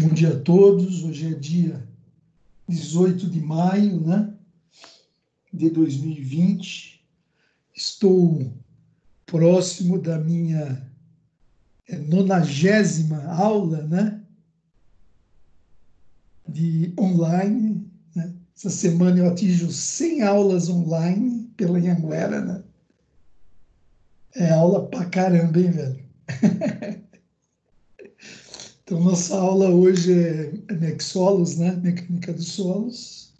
Bom dia a todos. Hoje é dia 18 de maio, né, de 2020. Estou próximo da minha 90ª aula, né, de online, né? Essa semana eu atinjo 100 aulas online pela Anhanguera, né? É aula pra caramba, hein, velho? Então, nossa aula hoje é Mexolos, né? Mecânica dos solos.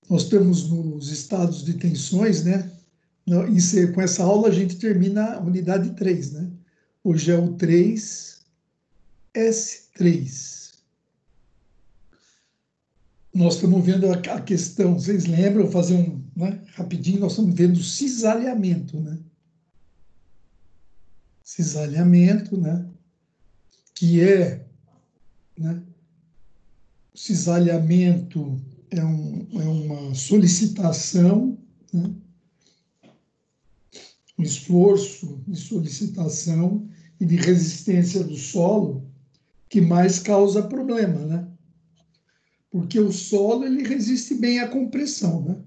Nós estamos nos estados de tensões, né? Com essa aula a gente termina a unidade 3, né? Hoje é o 3S3. Nós estamos vendo a questão, vocês lembram, vou fazer né, rapidinho, nós estamos vendo o cisalhamento, né? Cisalhamento, né? Que é, né? O cisalhamento é uma solicitação, né? Um esforço de solicitação e de resistência do solo que mais causa problema, né? Porque o solo ele resiste bem à compressão, né?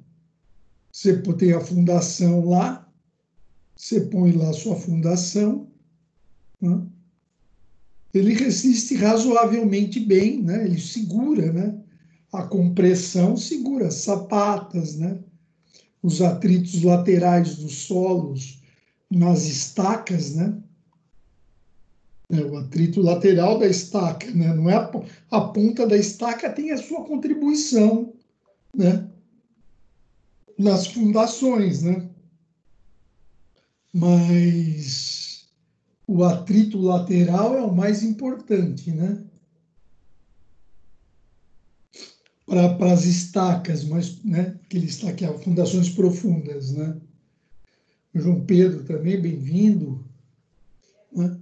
Você tem a fundação lá, você põe lá a sua fundação, né? Ele resiste razoavelmente bem, né? Ele segura, né? A compressão segura as sapatas, né? Os atritos laterais dos solos nas estacas, né? O atrito lateral da estaca, né? Não é a ponta da estaca tem a sua contribuição, né? Nas fundações, né? Mas o atrito lateral é o mais importante, né? Para as estacas, mas, né? Aquele estaque, fundações profundas, né? O João Pedro também, bem-vindo, né?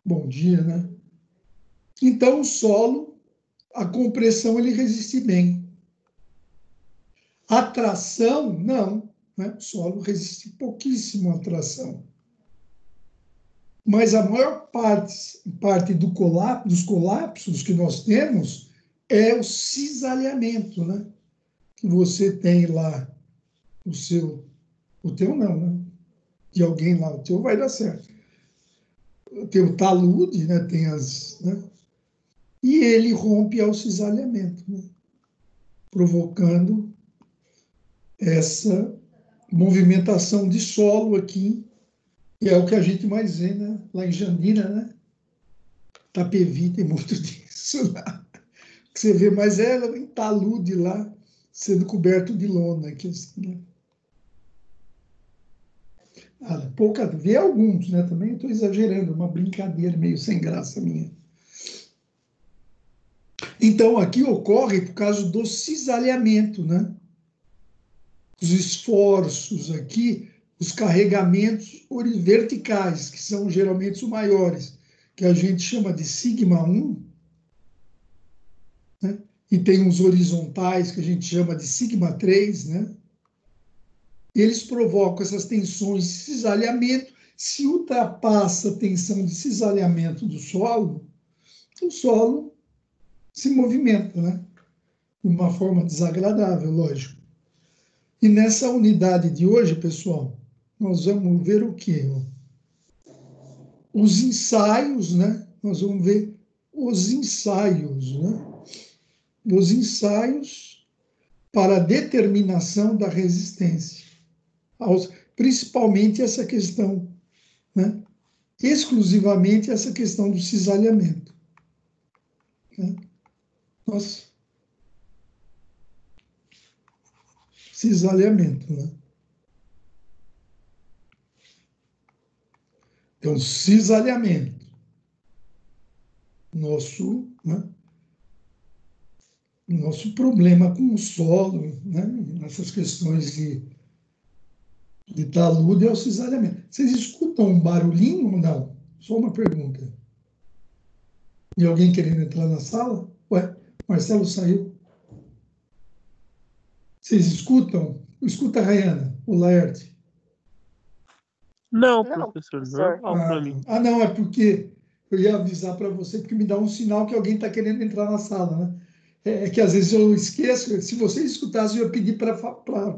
Bom dia, né? Então, o solo, a compressão, ele resiste bem. A tração, não, né? O solo resiste pouquíssimo à tração. Mas a maior parte dos colapsos que nós temos é o cisalhamento, né? Que você tem lá o teu não, né? De alguém lá, o teu vai dar certo. Tem o talude, né? Tem né? E ele rompe ao cisalhamento, né? Provocando essa movimentação de solo aqui, e é o que a gente mais vê, né? Lá em Jandira, né? Tapevi tem muito disso lá. Que você vê, mas é em talude lá, sendo coberto de lona. Aqui, assim, né? Vê alguns, né? Também estou exagerando, uma brincadeira meio sem graça minha. Então, aqui ocorre por causa do cisalhamento, né? Os esforços aqui, os carregamentos verticais, que são geralmente os maiores, que a gente chama de sigma 1, né? E tem uns horizontais que a gente chama de sigma 3, né? Eles provocam essas tensões de cisalhamento. Se ultrapassa a tensão de cisalhamento do solo, o solo se movimenta, né? De uma forma desagradável, lógico. E nessa unidade de hoje, pessoal, nós vamos ver o quê? Os ensaios, né? Nós vamos ver os ensaios, né? Os ensaios para a determinação da resistência. Principalmente essa questão, né? Exclusivamente essa questão do cisalhamento, né? Nossa, cisalhamento, né? Então, cisalhamento, né? Nosso problema com o solo, né? Nessas questões de talude é o cisalhamento. Vocês escutam um barulhinho ou não? Só uma pergunta. De alguém querendo entrar na sala? Ué, Marcelo saiu. Vocês escutam? Escuta a Rayana, o Laerte. Não, Não, professor, professor. normal para mim. Não, é porque eu ia avisar para você, porque me dá um sinal que alguém está querendo entrar na sala, né? É que às vezes eu esqueço, se vocês escutassem, eu ia pedir para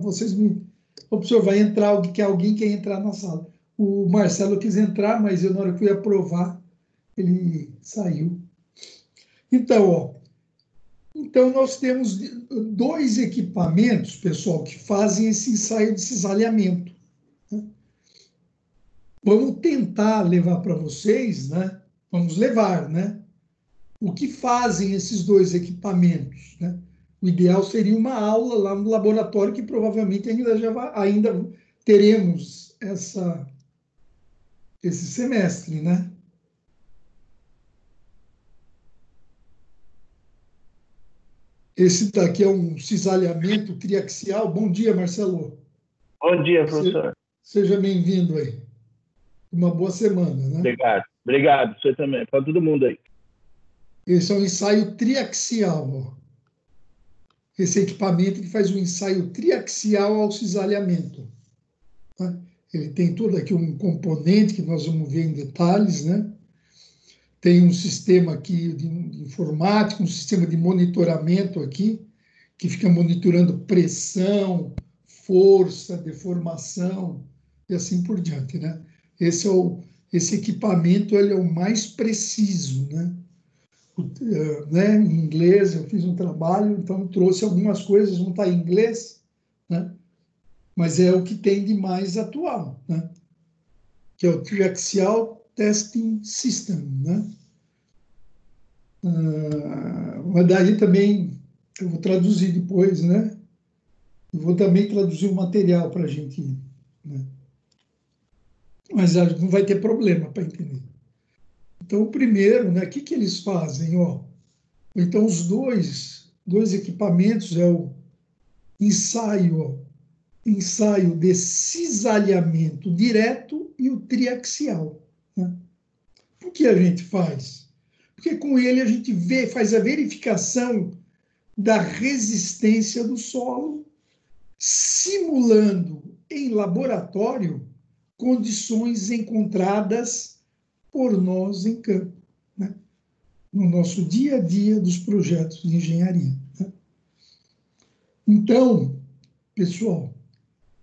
vocês me... O professor, vai entrar, alguém quer entrar na sala. O Marcelo quis entrar, mas eu, na hora que eu ia aprovar, ele saiu. Então, ó, então nós temos dois equipamentos, pessoal, que fazem esse ensaio de cisalhamento. Vamos tentar levar para vocês, né? Vamos levar, né? O que fazem esses dois equipamentos, né? O ideal seria uma aula lá no laboratório, que provavelmente ainda teremos esse semestre, né? Esse daqui é um cisalhamento triaxial. Bom dia, Marcelo. Bom dia, professor. Seja bem-vindo aí. Uma boa semana, né? Obrigado. Obrigado, você também. Para todo mundo aí. Esse é um ensaio triaxial, ó. Esse equipamento que faz um ensaio triaxial ao cisalhamento. Tá? Ele tem todo aqui um componente que nós vamos ver em detalhes, né? Tem um sistema aqui de informática, um sistema de monitoramento aqui, que fica monitorando pressão, força, deformação e assim por diante, né? Esse equipamento ele é o mais preciso, né? Em inglês eu fiz um trabalho, então trouxe algumas coisas, não está em inglês, né? Mas é o que tem de mais atual, né? Que é o Triaxial Testing System, né? Mas daí também eu vou traduzir depois, né? Eu vou também traduzir o material para a gente, né? Mas não vai ter problema para entender. Então, o primeiro, né? O que eles fazem, ó? Então, os dois equipamentos é o ensaio, ó, ensaio de cisalhamento direto e o triaxial, né? O que a gente faz? Porque com ele a gente faz a verificação da resistência do solo, simulando em laboratório condições encontradas por nós em campo, né? No nosso dia a dia dos projetos de engenharia, né? Então, pessoal,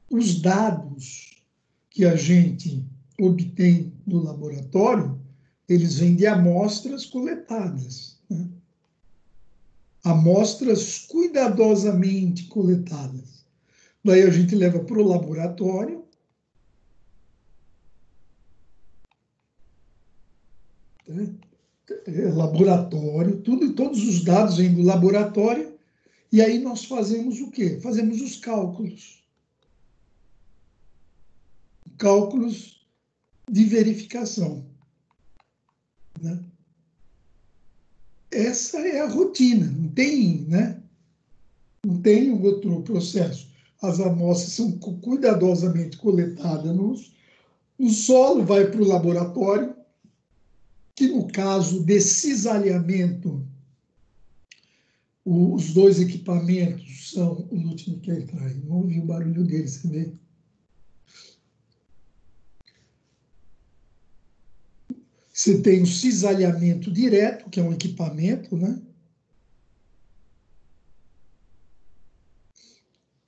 os dados que a gente obtém no laboratório, eles vêm de amostras coletadas, né? Amostras cuidadosamente coletadas. Daí a gente leva para o laboratório, né? Laboratório, todos os dados vêm do laboratório, e aí nós fazemos o quê? Fazemos os cálculos. Cálculos de verificação, né? Essa é a rotina, não tem, né? Não tem outro processo. As amostras são cuidadosamente coletadas no solo, vai para o laboratório, que no caso de cisalhamento, os dois equipamentos são... O Lúcio quer entrar aí, não ouvi o barulho deles, você vê? Você tem o cisalhamento direto, que é um equipamento, né?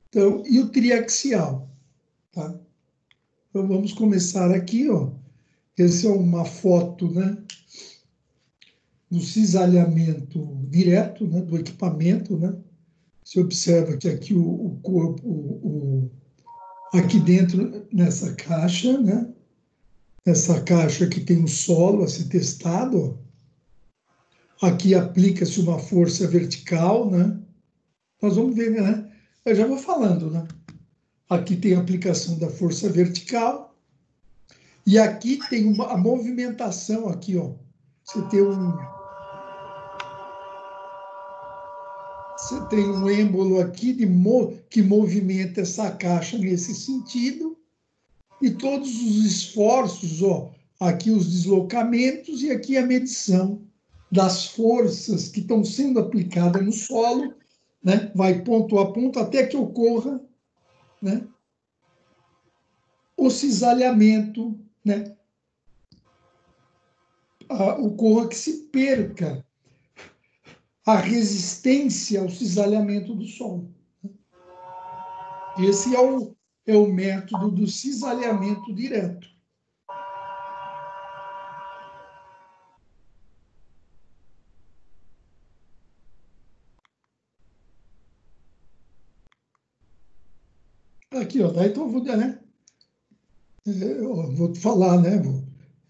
Então, e o triaxial, tá? Então, vamos começar aqui, ó. Essa é uma foto, né, do cisalhamento direto, né, do equipamento, né? Você observa que aqui o corpo, aqui dentro, nessa caixa, né? Essa caixa que tem o solo a ser testado, ó. Aqui aplica-se uma força vertical, né? Nós vamos ver, né? Eu já vou falando, né? Aqui tem a aplicação da força vertical, e aqui tem a movimentação, aqui, ó. Você tem um êmbolo aqui que movimenta essa caixa nesse sentido, e todos os esforços, ó, aqui os deslocamentos e aqui a medição das forças que estão sendo aplicadas no solo, né? Vai ponto a ponto até que ocorra, né, o cisalhamento, né, ocorra que se perca a resistência ao cisalhamento do solo. Esse é o método do cisalhamento direto. Aqui, ó, daí então eu vou, né? Eu vou falar, né?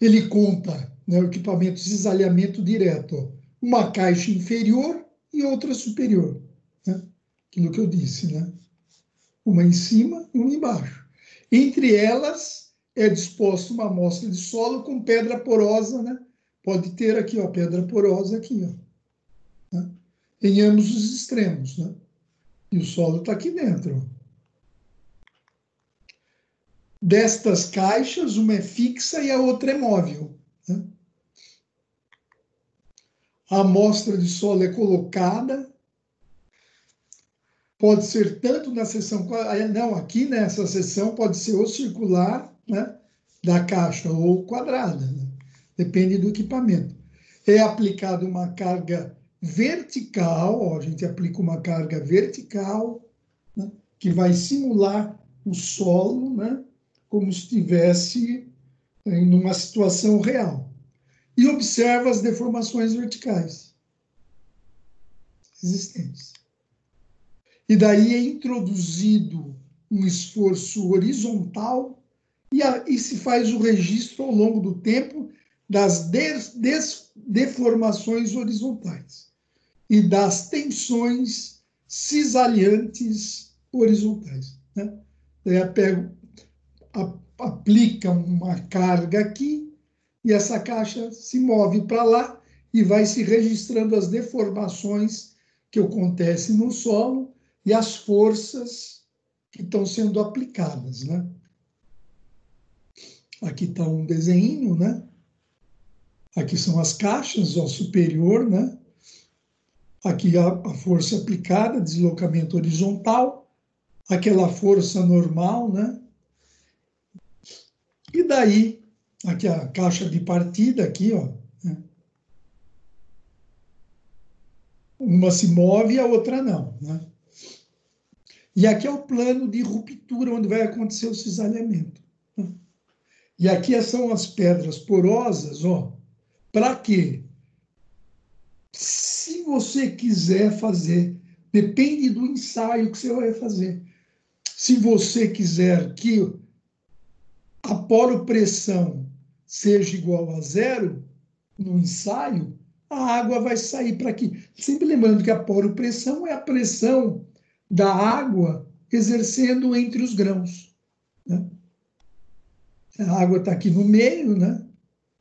Ele conta, né, o equipamento de cisalhamento direto, ó, uma caixa inferior e outra superior, né? Aquilo que eu disse, né? Uma em cima e uma embaixo. Entre elas é disposta uma amostra de solo com pedra porosa, né? Pode ter aqui, ó, pedra porosa aqui, ó, né? Em ambos os extremos, né? E o solo está aqui dentro, ó. Destas caixas, uma é fixa e a outra é móvel, né? A amostra de solo é colocada, pode ser tanto na seção, não, aqui nessa seção pode ser ou circular, né, da caixa ou quadrada, né? Depende do equipamento. É aplicada uma carga vertical, ó, a gente aplica uma carga vertical, né, que vai simular o solo, né, como se estivesse em uma situação real. E observa as deformações verticais existentes. E daí é introduzido um esforço horizontal e se faz o registro ao longo do tempo das deformações horizontais e das tensões cisalhantes horizontais, né? Daí aplica uma carga aqui e essa caixa se move para lá e vai se registrando as deformações que acontecem no solo e as forças que estão sendo aplicadas, né? Aqui está um desenho, né? Aqui são as caixas, ó, superior, né? Aqui a força aplicada, deslocamento horizontal, aquela força normal, né? E daí, aqui a caixa de partida, aqui, ó, né? Uma se move e a outra não, né? E aqui é o plano de ruptura, onde vai acontecer o cisalhamento, né? E aqui são as pedras porosas, ó. Para quê? Se você quiser fazer, depende do ensaio que você vai fazer. Se você quiser que a poropressão seja igual a zero no ensaio, a água vai sair para aqui. Sempre lembrando que a poropressão é a pressão da água exercendo entre os grãos, né? A água está aqui no meio, né?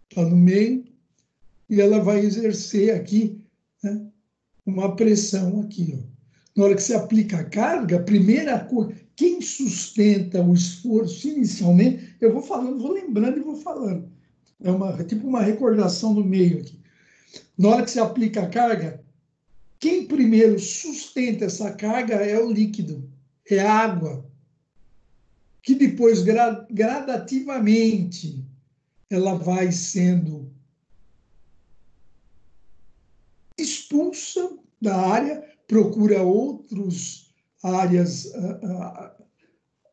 Está no meio, e ela vai exercer aqui, né, uma pressão aqui, ó. Na hora que você aplica a carga, a primeira coisa, quem sustenta o esforço inicialmente, eu vou falando, vou lembrando e vou falando. É tipo uma recordação no meio aqui. Na hora que você aplica a carga, quem primeiro sustenta essa carga é o líquido, é a água, que depois, gradativamente, ela vai sendo expulsa da área, procura outras áreas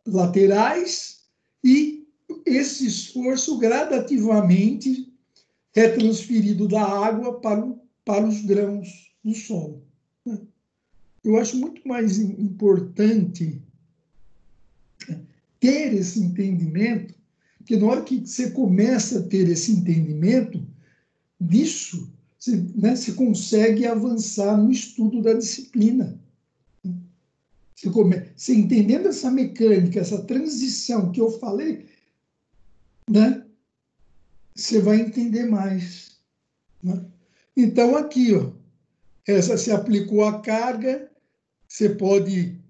laterais e esse esforço gradativamente é transferido da água para os grãos do solo. Eu acho muito mais importante ter esse entendimento, porque na hora que você começa a ter esse entendimento disso, você, né, você consegue avançar no estudo da disciplina. Você entendendo essa mecânica, essa transição que eu falei, né, você vai entender mais, né? Então, aqui, ó, essa se aplicou a carga, você pode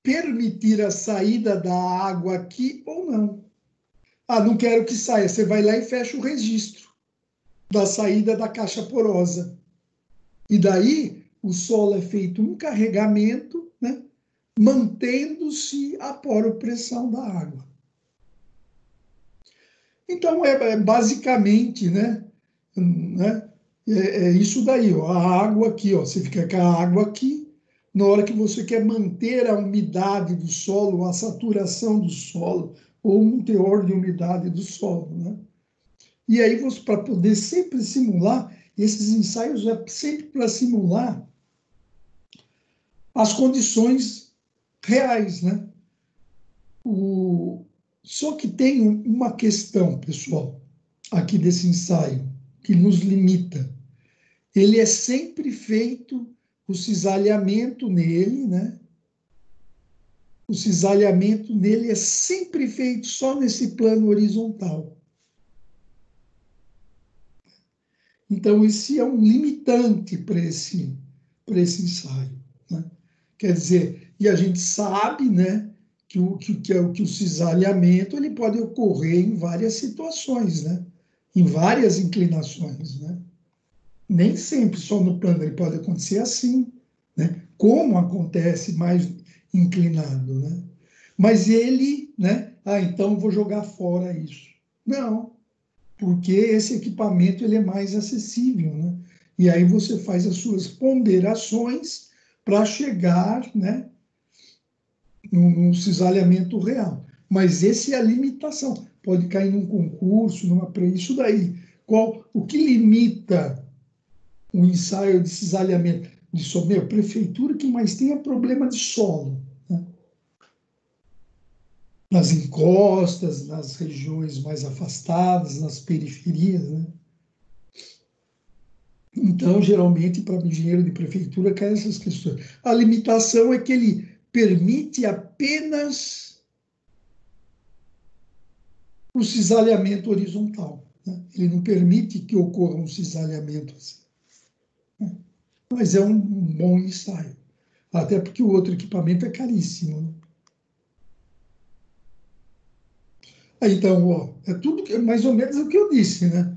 permitir a saída da água aqui ou não. Ah, não quero que saia. Você vai lá e fecha o registro da saída da caixa porosa. E daí o solo é feito um carregamento, né, mantendo-se a poropressão da água. Então, basicamente, né, né? É isso daí, ó, a água aqui, ó, você fica com a água aqui, na hora que você quer manter a umidade do solo, a saturação do solo, ou um teor de umidade do solo, né? E aí, para poder sempre simular, esses ensaios é sempre para simular as condições reais, né? Só que tem uma questão, pessoal, aqui desse ensaio, que nos limita. Ele é sempre feito o cisalhamento nele, né? O cisalhamento nele é sempre feito só nesse plano horizontal. Então, esse é um limitante para esse ensaio, né? Quer dizer, e a gente sabe, né, que o cisalhamento ele pode ocorrer em várias situações, né? Em várias inclinações, né? Nem sempre só no plano, ele pode acontecer assim, né? Como acontece mais inclinado, né? Mas ele, né? Então vou jogar fora isso. Não, porque esse equipamento ele é mais acessível, né? E aí você faz as suas ponderações para chegar, né, no cisalhamento real. Mas essa é a limitação. Pode cair num concurso, isso daí. O que limita o ensaio de cisalhamento de solo? Meu, prefeitura que mais tem é problema de solo, né? Nas encostas, nas regiões mais afastadas, nas periferias, né? Então, geralmente, para o engenheiro de prefeitura, cai essas questões. A limitação é que ele permite apenas o cisalhamento horizontal, né? Ele não permite que ocorra um cisalhamento assim, né? Mas é um bom ensaio. Até porque o outro equipamento é caríssimo, né? Então, ó, é tudo mais ou menos o que eu disse, né?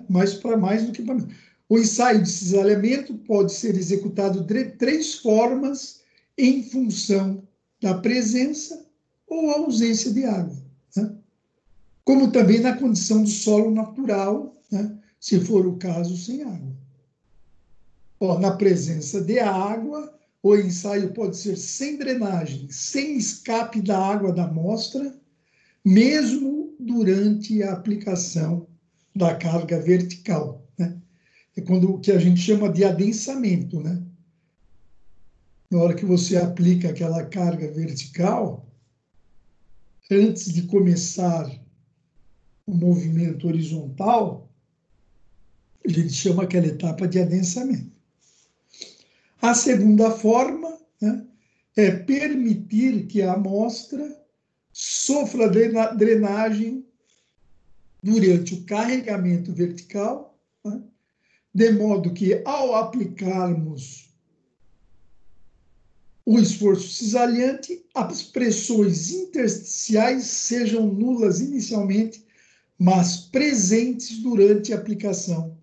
Mas para mais do que para menos. O ensaio de cisalhamento pode ser executado de três formas em função da presença ou ausência de água, né? Como também na condição do solo natural, né? Se for o caso, sem água. Ó, na presença de água, o ensaio pode ser sem drenagem, sem escape da água da amostra, mesmo durante a aplicação da carga vertical, né? É quando o que a gente chama de adensamento, né? Na hora que você aplica aquela carga vertical, antes de começar o movimento horizontal, a gente chama aquela etapa de adensamento. A segunda forma, né, é permitir que a amostra sofra drenagem durante o carregamento vertical, né, de modo que, ao aplicarmos o esforço cisalhante, as pressões intersticiais sejam nulas inicialmente, mas presentes durante a aplicação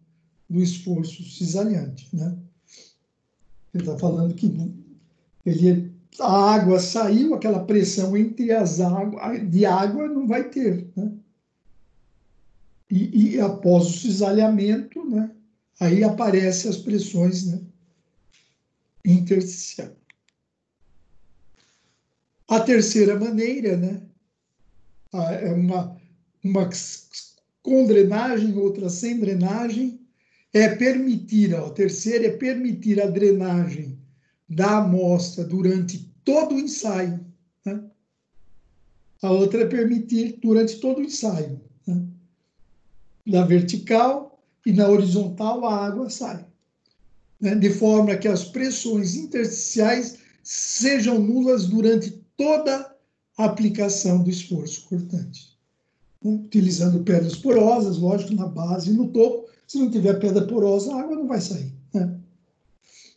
do esforço cisalhante, né? Ele está falando que a água saiu, aquela pressão entre as águas de água não vai ter, né? E após o cisalhamento, né, aí aparecem as pressões, né, intersticiais. A terceira maneira, né, é uma com drenagem, outra sem drenagem, é permitir, ó, a terceira é permitir a drenagem da amostra durante todo o ensaio, né? A outra é permitir durante todo o ensaio, né? Na vertical e na horizontal a água sai, né? De forma que as pressões intersticiais sejam nulas durante toda a aplicação do esforço cortante, né? Utilizando pedras porosas, lógico, na base e no topo. Se não tiver pedra porosa, a água não vai sair, né,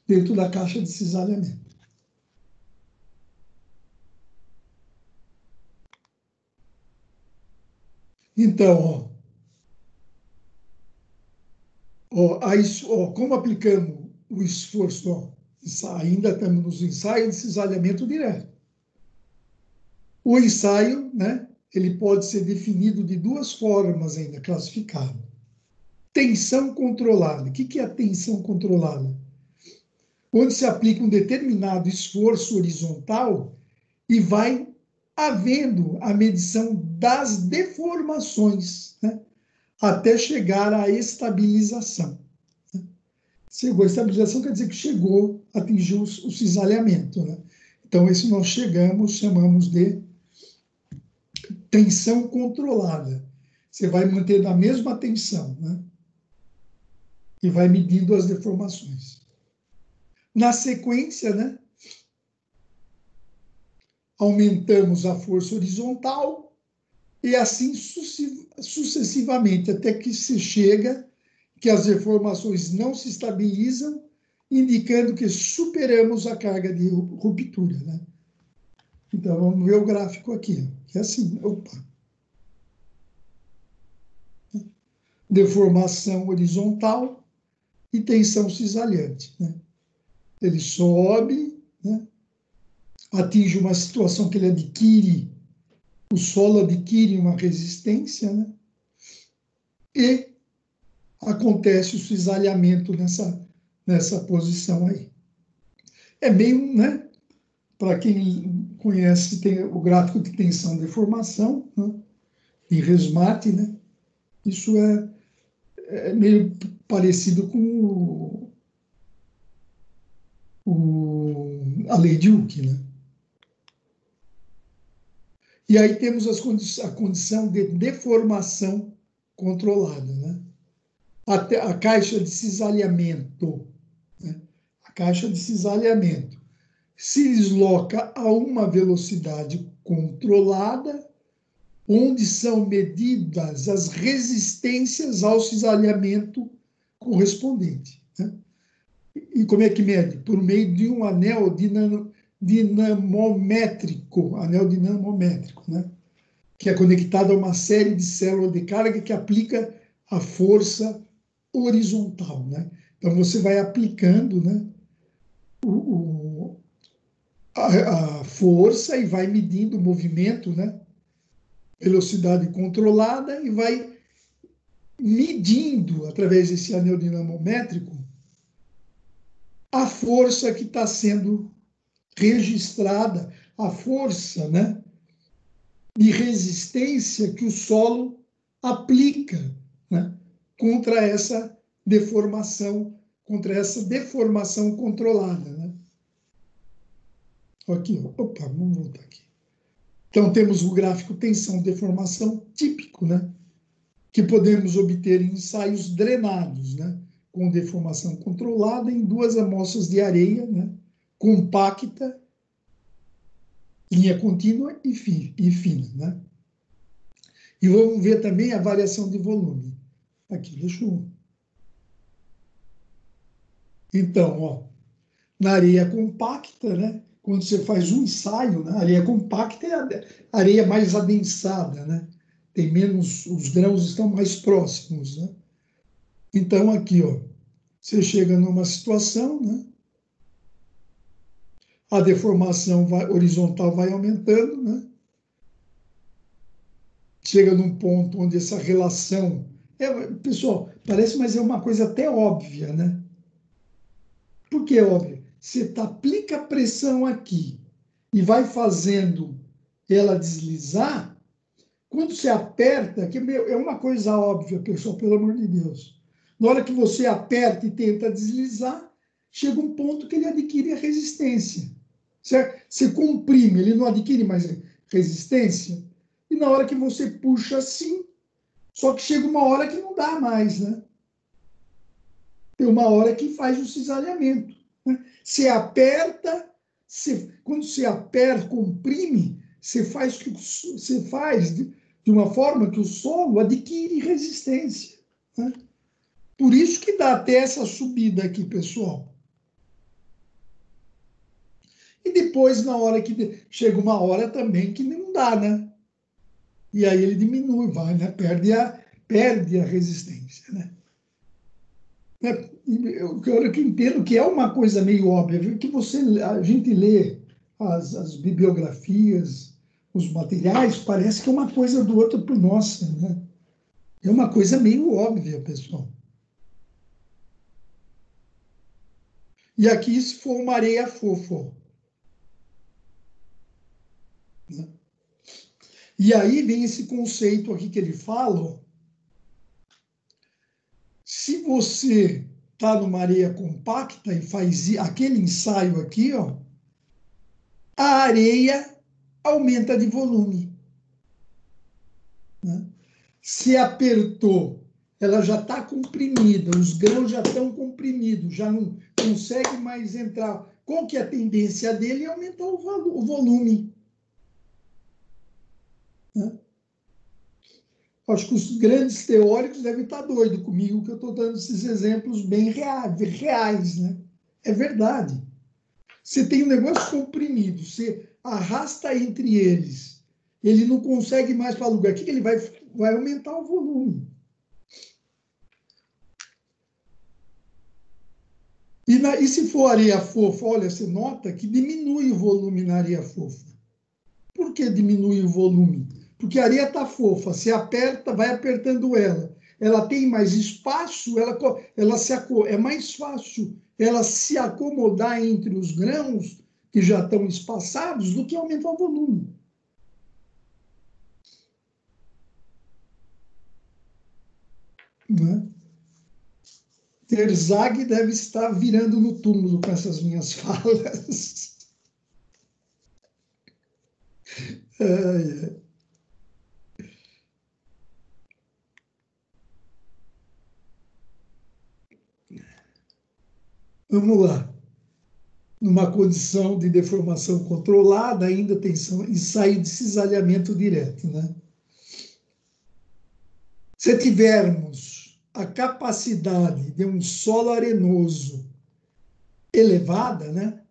dentro da caixa de cisalhamento. Então, como aplicamos o esforço? Ainda estamos nos ensaios de cisalhamento direto. O ensaio, né, ele pode ser definido de duas formas ainda, classificado. tensão controlada. O que é a tensão controlada? Onde se aplica um determinado esforço horizontal e vai havendo a medição das deformações, né, até chegar à estabilização. Chegou a estabilização, quer dizer que chegou, atingiu o cisalhamento, né? Então, esse nós chamamos de tensão controlada. Você vai manter a mesma tensão, né? E vai medindo as deformações. Na sequência, né, aumentamos a força horizontal e assim sucessivamente, até que se chega que as deformações não se estabilizam, indicando que superamos a carga de ruptura, né? Então, vamos ver o gráfico aqui, que é assim, opa. Deformação horizontal e tensão cisalhante, né? Ele sobe, né, atinge uma situação que ele adquire, o solo adquire uma resistência, né, e acontece o cisalhamento nessa posição aí. É meio, né, para quem conhece, tem o gráfico de tensão e deformação, né, e resmate, né, isso é meio parecido com a lei de Hooke, né? E aí temos a condição de deformação controlada, né? A caixa de cisalhamento, né? A caixa de cisalhamento se desloca a uma velocidade controlada, onde são medidas as resistências ao cisalhamento correspondente, né? E como é que mede? Por meio de um anel dinamométrico, né, que é conectado a uma série de células de carga que aplica a força horizontal, né? Então, você vai aplicando, né, a força e vai medindo o movimento, né, velocidade controlada, e vai medindo, através desse anel dinamométrico, a força que está sendo registrada, a força, né, de resistência que o solo aplica, né, contra essa deformação controlada, né? Aqui, opa, vamos voltar aqui. Então, temos o gráfico tensão-deformação típico, né, que podemos obter em ensaios drenados, né, com deformação controlada em 2 amostras de areia, né, compacta, linha contínua e fina, né? E vamos ver também a variação de volume. Aqui, deixa eu... Então, ó, na areia compacta, né, quando você faz um ensaio, né, a areia compacta é a areia mais adensada, né? Tem menos, os grãos estão mais próximos, né? Então, aqui, ó, você chega numa situação, né, a deformação horizontal vai aumentando, né? Chega num ponto onde essa relação... pessoal, parece, mas é uma coisa até óbvia, né? Por que é óbvio? Você aplica a pressão aqui e vai fazendo ela deslizar, quando você aperta, que é uma coisa óbvia, pessoal, pelo amor de Deus. Na hora que você aperta e tenta deslizar, chega um ponto que ele adquire a resistência. Certo? Você comprime, ele não adquire mais resistência. E na hora que você puxa assim, só que chega uma hora que não dá mais, né? Tem uma hora que faz o cisalhamento, né? Você aperta, quando você aperta, comprime, você faz de uma forma que o solo adquire resistência, né? Por isso que dá até essa subida aqui, pessoal. E depois, na hora que chega uma hora também que não dá, né? E aí ele diminui, vai, né? Perde a resistência, né? Eu que entendo que é uma coisa meio óbvia, viu? Que a gente lê as bibliografias, os materiais, parece que é uma coisa do outro para nossa, né? É uma coisa meio óbvia, pessoal. E aqui, se for uma areia fofa, ó. Né? E aí vem esse conceito aqui que ele fala, ó. Se você está numa areia compacta e faz aquele ensaio aqui, ó, a areia aumenta de volume. Né? Se apertou, ela já está comprimida, os grãos já estão comprimidos, já não consegue mais entrar. Qual que é a tendência dele? É aumentar o volume. Né? Acho que os grandes teóricos devem estar doidos comigo, que eu estou dando esses exemplos bem reais, né? É verdade. Você tem um negócio comprimido, você arrasta entre eles, ele não consegue mais para lugar. O que ele vai aumentar o volume. E se for areia fofa, olha, você nota que diminui o volume na areia fofa. Por que diminui o volume? Porque a areia está fofa, você aperta, vai apertando ela. Ela tem mais espaço, é mais fácil ela se acomodar entre os grãos que já estão espaçados do que aumentar o volume. Né? Terzag deve estar virando no túmulo com essas minhas falas. Vamos lá. Numa condição de deformação controlada, ainda tensão e ensaio de cisalhamento direto, né? Se tivermos a capacidade de um solo arenoso elevada, né?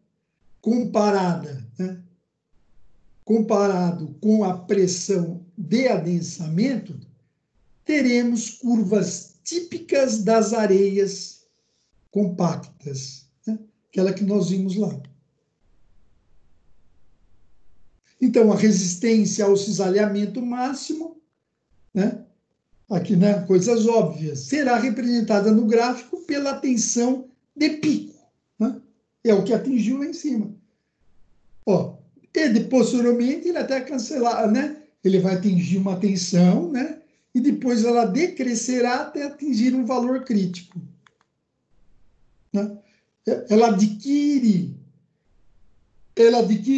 Comparado com a pressão de adensamento, teremos curvas típicas das areias compactas, né? Aquela que nós vimos lá. Então, a resistência ao cisalhamento máximo, né? Aqui, né, coisas óbvias, será representada no gráfico pela tensão de pico. Né? É o que atingiu lá em cima. Ó, e posteriormente ele até cancelar, né? Ele vai atingir uma tensão, né? E depois ela decrescerá até atingir um valor crítico. Né? Ela adquire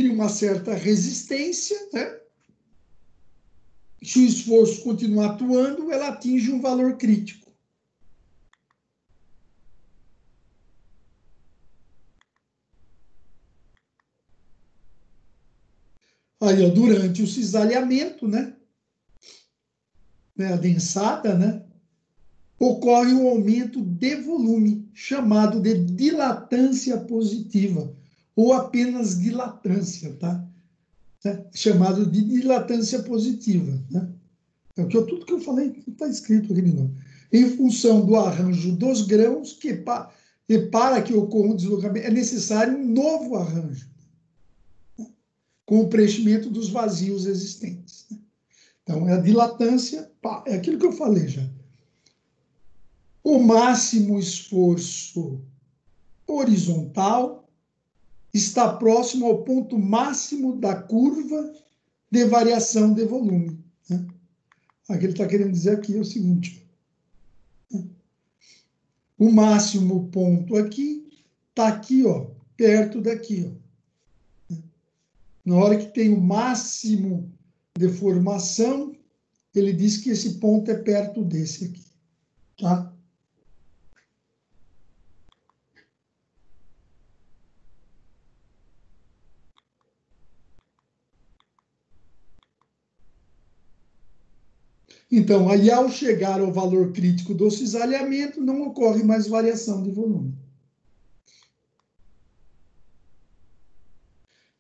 uma certa resistência, né? Se o esforço continuar atuando, ela atinge um valor crítico. Aí, ó, durante o cisalhamento, né, a densada, né, ocorre um aumento de volume, chamado de dilatância positiva, ou apenas dilatância, tá? Chamado de dilatância positiva, né? É tudo que eu falei está escrito aqui de novo. Em função do arranjo dos grãos, e para que ocorra um deslocamento, é necessário um novo arranjo, com o preenchimento dos vazios existentes. Então, a dilatância, é aquilo que eu falei já. O máximo esforço horizontal está próximo ao ponto máximo da curva de variação de volume. Né? O que ele está querendo dizer aqui é o seguinte: o máximo ponto aqui está aqui, ó, perto daqui. Ó. Na hora que tem o máximo de formação, ele diz que esse ponto é perto desse aqui. Tá? Então, aí ao chegar ao valor crítico do cisalhamento, não ocorre mais variação de volume.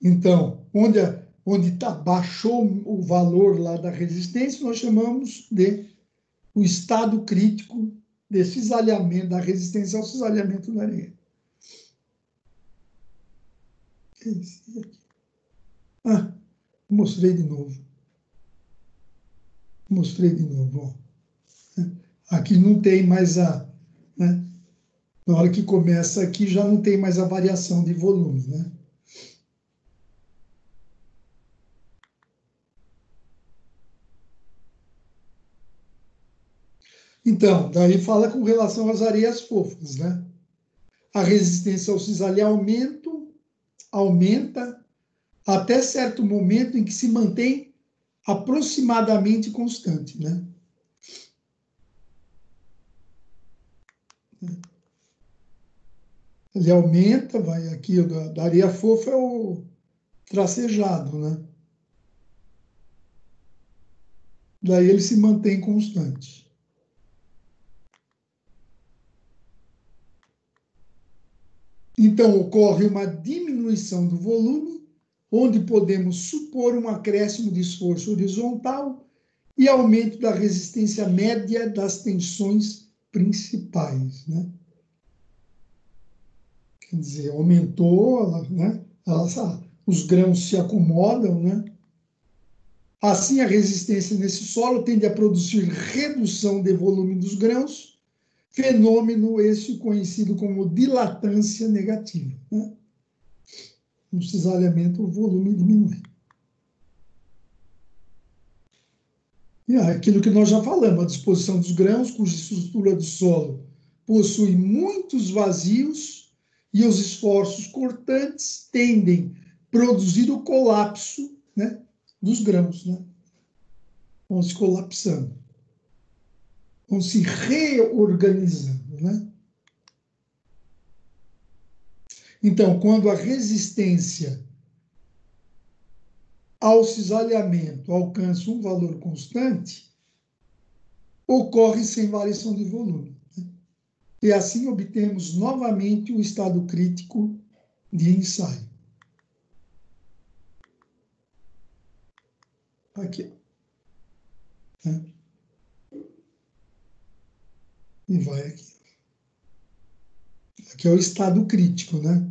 Então, baixou o valor lá da resistência, nós chamamos de o estado crítico de cisalhamento, da resistência ao cisalhamento da areia. Esse aqui. Mostrei de novo. Ó. Aqui não tem mais né? Na hora que começa aqui, já não tem mais a variação de volume, né? Então, daí fala com relação às areias fofas, né? A resistência ao cisalhamento aumenta até certo momento em que se mantém aproximadamente constante, né? Ele aumenta, vai aqui, o da areia fofa é o tracejado, né? Daí ele se mantém constante. Então, ocorre uma diminuição do volume, onde podemos supor um acréscimo de esforço horizontal e aumento da resistência média das tensões principais, né? Quer dizer, aumentou, né? Os grãos se acomodam, né? Assim, a resistência nesse solo tende a produzir redução de volume dos grãos, fenômeno esse conhecido como dilatância negativa, né? No cisalhamento, o volume diminui. E aquilo que nós já falamos, a disposição dos grãos, cuja estrutura do solo possui muitos vazios e os esforços cortantes tendem a produzir o colapso, né, dos grãos, né? Vão se colapsando, vão se reorganizando, né? Então, quando a resistência ao cisalhamento alcança um valor constante, ocorre sem variação de volume. E assim obtemos novamente o estado crítico de ensaio. Aqui. Né? E vai aqui. Aqui é o estado crítico, né?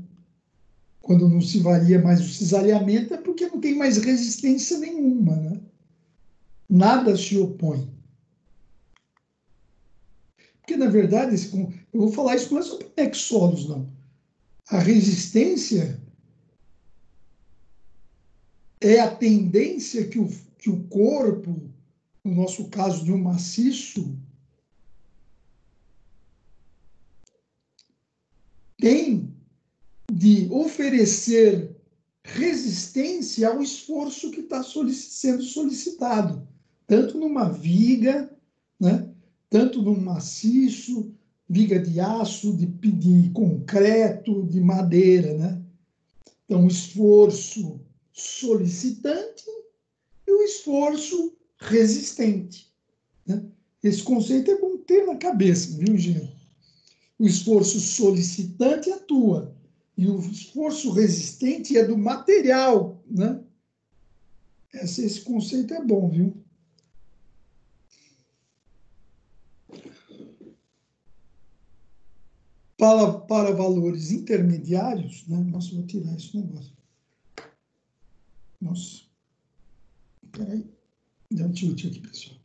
Quando não se varia mais o cisalhamento, é porque não tem mais resistência nenhuma, né? Nada se opõe. Porque, na verdade, eu vou falar isso não é só para exolos, não. A resistência é a tendência que o corpo, no nosso caso de um maciço, tem de oferecer resistência ao esforço que está sendo solicitado, tanto numa viga, né, tanto num maciço, viga de aço, de concreto, de madeira, né? Então, o esforço solicitante e o esforço resistente, né? Esse conceito é bom ter na cabeça, viu, gente? O esforço solicitante atua e o esforço resistente é do material, né? Esse conceito é bom, viu? Para valores intermediários, né? Nossa, vou tirar esse negócio. Nossa, peraí, dá um tilt aqui, pessoal.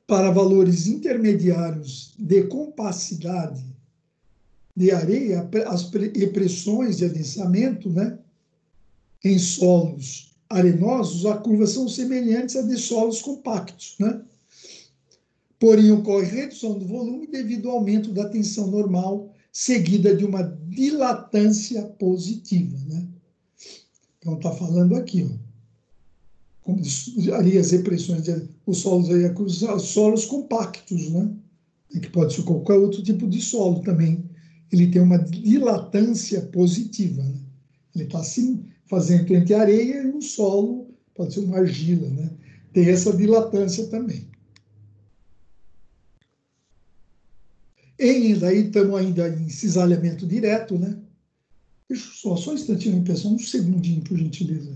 Para valores intermediários de compacidade de areia, as pressões de adensamento, né, em solos arenosos, as curvas são semelhantes a de solos compactos, né? Porém, ocorre redução do volume devido ao aumento da tensão normal, seguida de uma dilatância positiva, né? Então, está falando aqui, ó, como areias e pressões, os solos aí, os solos compactos, né? Que pode ser qualquer outro tipo de solo também. Ele tem uma dilatância positiva, né? Ele está assim, fazendo entre areia e um solo, pode ser uma argila, né? Tem essa dilatância também. Daí estamos ainda em cisalhamento direto, né? Deixa eu só um instantinho, pessoal, um segundinho, por gentileza.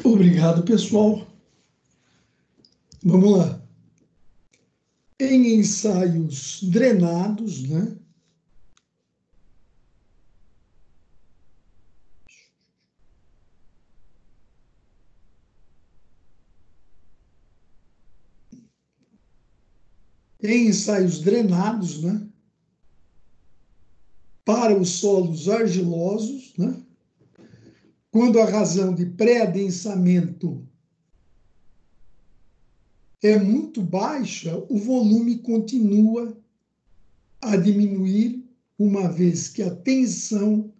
Obrigado, pessoal. Vamos lá. Em ensaios drenados, né? Em ensaios drenados, né? Para os solos argilosos, né? Quando a razão de pré-adensamento é muito baixa, o volume continua a diminuir, uma vez que a tensão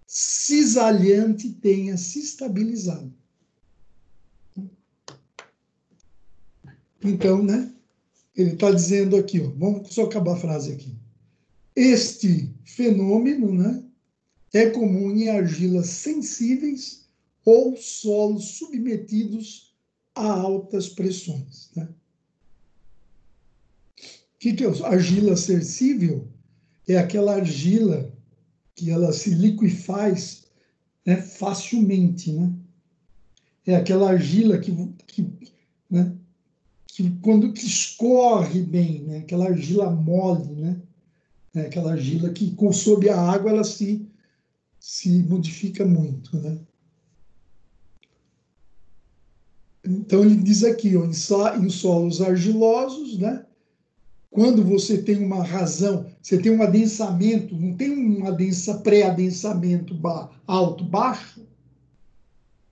cisalhante tenha se estabilizado. Então, né? Ele está dizendo aqui, ó, vamos só acabar a frase aqui. Este fenômeno, né, é comum em argilas sensíveis ou solos submetidos a altas pressões. Né? O que é argila sensível? É aquela argila que ela se liquefaz, né, facilmente. Né? É aquela argila né, quando que escorre bem, né? Aquela argila mole, né? Aquela argila que, sob a água, ela se modifica muito, né? Então, ele diz aqui, ó, em solos argilosos, né? Quando você tem uma razão, você tem um adensamento, não tem uma pré-adensamento alto, baixo,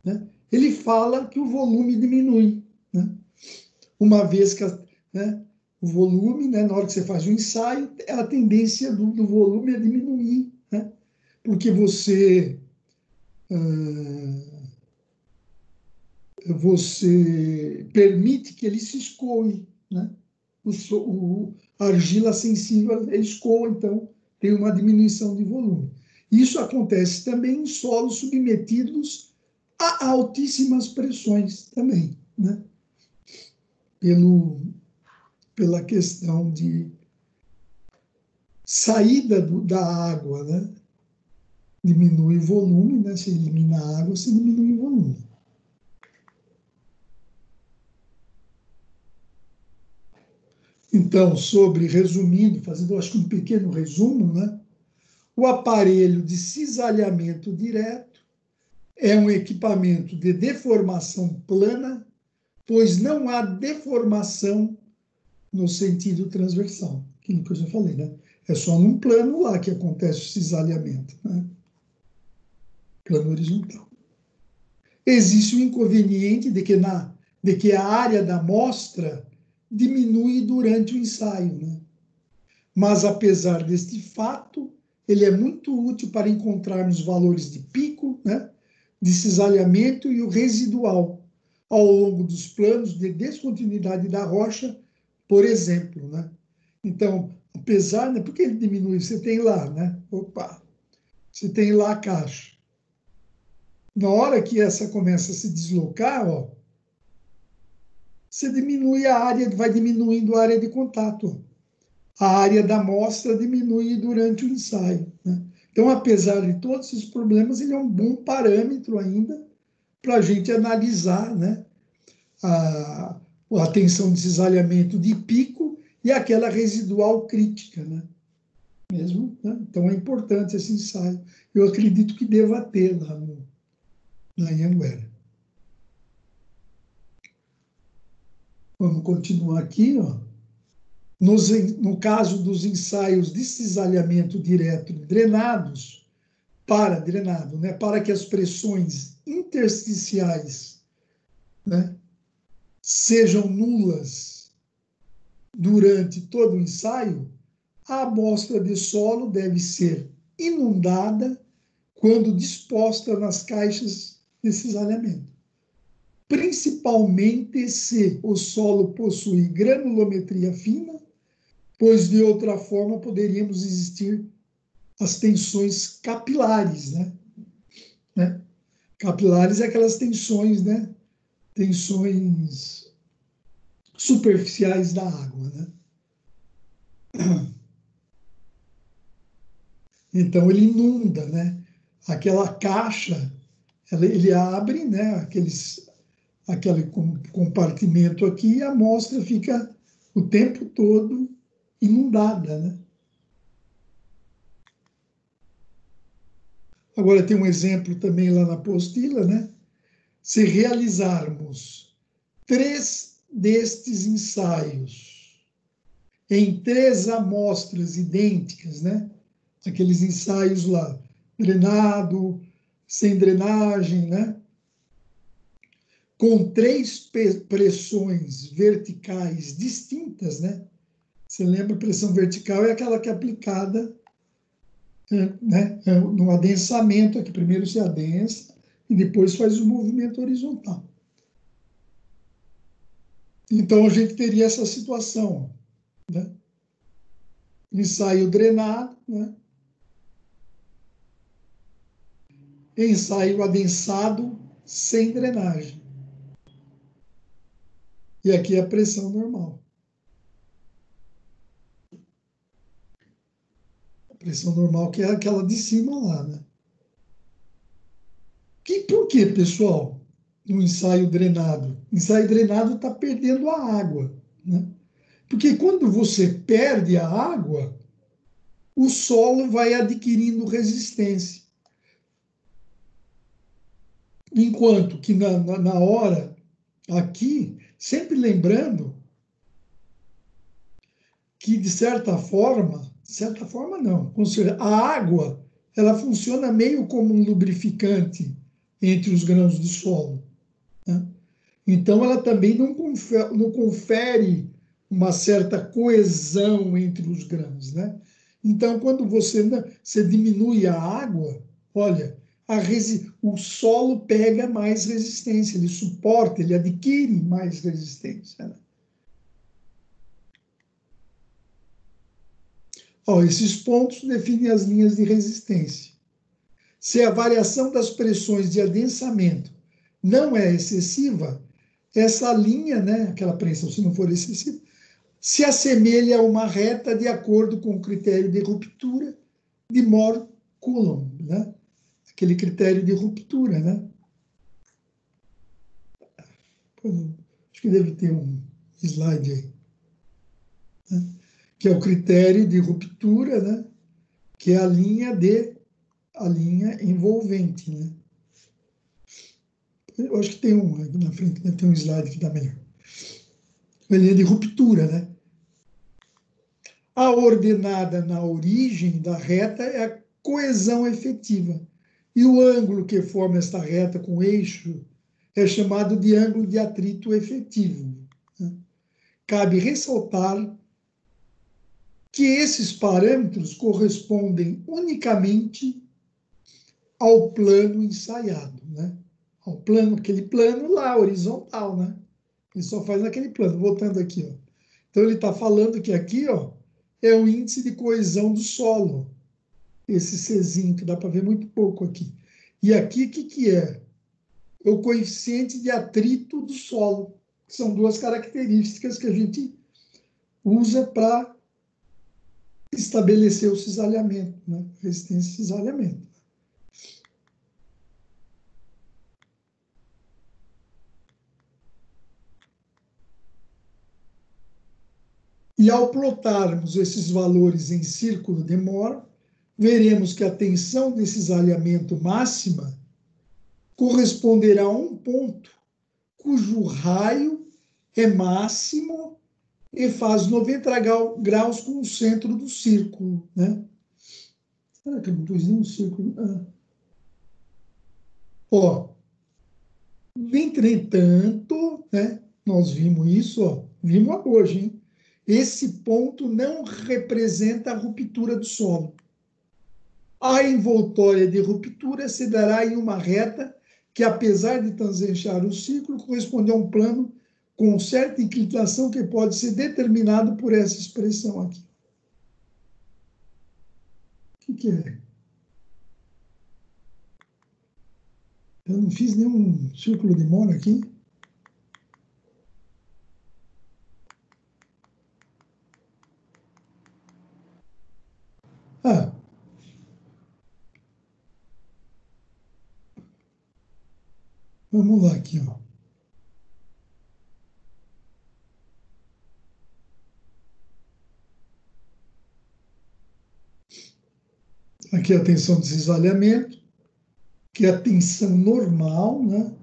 né? Ele fala que o volume diminui, né? Uma vez que né, o volume, né, na hora que você faz o ensaio, a tendência do volume é diminuir, né? Porque você permite que ele se escoe, né? A argila sensível escoa, então tem uma diminuição de volume. Isso acontece também em solos submetidos a altíssimas pressões também, né? Pela questão de saída da água, né? Diminui o volume, né? Se elimina a água, se diminui o volume. Então, resumindo, fazendo, acho que um pequeno resumo, né? O aparelho de cisalhamento direto é um equipamento de deformação plana, pois não há deformação no sentido transversal, aquilo que eu já falei, né? É só num plano lá que acontece o cisalhamento, né? Plano horizontal. Existe o inconveniente de que a área da amostra diminui durante o ensaio, né? Mas, apesar deste fato, ele é muito útil para encontrarmos valores de pico, né, de cisalhamento e o residual ao longo dos planos de descontinuidade da rocha, por exemplo. Né? Então, apesar, né, por que ele diminui? Você tem lá, né? Opa, você tem lá a caixa. Na hora que essa começa a se deslocar, ó, você diminui a área, vai diminuindo a área de contato. A área da amostra diminui durante o ensaio. Né? Então, apesar de todos esses problemas, ele é um bom parâmetro ainda para a gente analisar, né, a tensão de cisalhamento de pico e aquela residual crítica. Né? Mesmo, né? Então, é importante esse ensaio. Eu acredito que deva ter lá na Anhanguera. Vamos continuar aqui, ó. No caso dos ensaios de cisalhamento direto drenados, né, para que as pressões intersticiais, né, sejam nulas durante todo o ensaio, a amostra de solo deve ser inundada quando disposta nas caixas de cisalhamento, principalmente se o solo possui granulometria fina, pois de outra forma poderíamos existir as tensões capilares, né? Capilares é aquelas tensões, né? Tensões superficiais da água, né? Então ele inunda, né? Aquela caixa, Ele abre, né, aquele compartimento aqui e a amostra fica o tempo todo inundada, né? Agora tem um exemplo também lá na apostila, né? Se realizarmos 3 destes ensaios em 3 amostras idênticas, né? Aqueles ensaios lá, drenado, sem drenagem, né? Com 3 pressões verticais distintas, né? Você lembra, pressão vertical é aquela que é aplicada, né, no adensamento, que primeiro se adensa e depois faz o movimento horizontal. Então, a gente teria essa situação, né? Ensaio drenado, né? Ensaio adensado sem drenagem. E aqui é a pressão normal. A pressão normal que é aquela de cima lá, né? Por quê, pessoal? No ensaio drenado. O ensaio drenado está perdendo a água, né? Porque quando você perde a água, o solo vai adquirindo resistência. Enquanto que na hora, aqui, sempre lembrando que, de certa forma não, a água, ela funciona meio como um lubrificante entre os grãos de solo, né? Então, ela também não confere uma certa coesão entre os grãos, né? Então, quando você diminui a água, olha, o solo pega mais resistência, ele suporta, ele adquire mais resistência, né? Ó, esses pontos definem as linhas de resistência. Se a variação das pressões de adensamento não é excessiva, essa linha, né, aquela pressão, se não for excessiva, se assemelha a uma reta de acordo com o critério de ruptura de Mohr-Coulomb, né? Aquele critério de ruptura, né? Acho que deve ter um slide aí, né? Que é o critério de ruptura, né? Que é a linha envolvente, né? Eu acho que tem um aqui na frente, né? Tem um slide que dá melhor. A linha de ruptura, né? A ordenada na origem da reta é a coesão efetiva. E o ângulo que forma esta reta com o eixo é chamado de ângulo de atrito efetivo, né? Cabe ressaltar que esses parâmetros correspondem unicamente ao plano ensaiado, né? Ao plano, aquele plano lá, horizontal, né? Ele só faz naquele plano. Voltando aqui, ó. Então, ele está falando que aqui, ó, é o índice de coesão do solo. Esse Czinho, que dá para ver muito pouco aqui. E aqui, o que é? É o coeficiente de atrito do solo. São 2 características que a gente usa para estabelecer o cisalhamento, né? Resistência e cisalhamento. E ao plotarmos esses valores em círculo de Mohr, veremos que a tensão de cisalhamento máxima corresponderá a um ponto cujo raio é máximo e faz 90 graus com o centro do círculo, né? Será que eu não pus nem um círculo? Ó, entretanto, né, nós vimos isso, ó, vimos hoje, hein? Esse ponto não representa a ruptura do solo. A envoltória de ruptura se dará em uma reta que, apesar de tangenciar o círculo, corresponde a um plano com certa inclinação que pode ser determinado por essa expressão aqui. O que é? Eu não fiz nenhum círculo de Mohr aqui. Ah, Vamos lá aqui, ó. Aqui a tensão de cisalhamento, que é a tensão normal, né?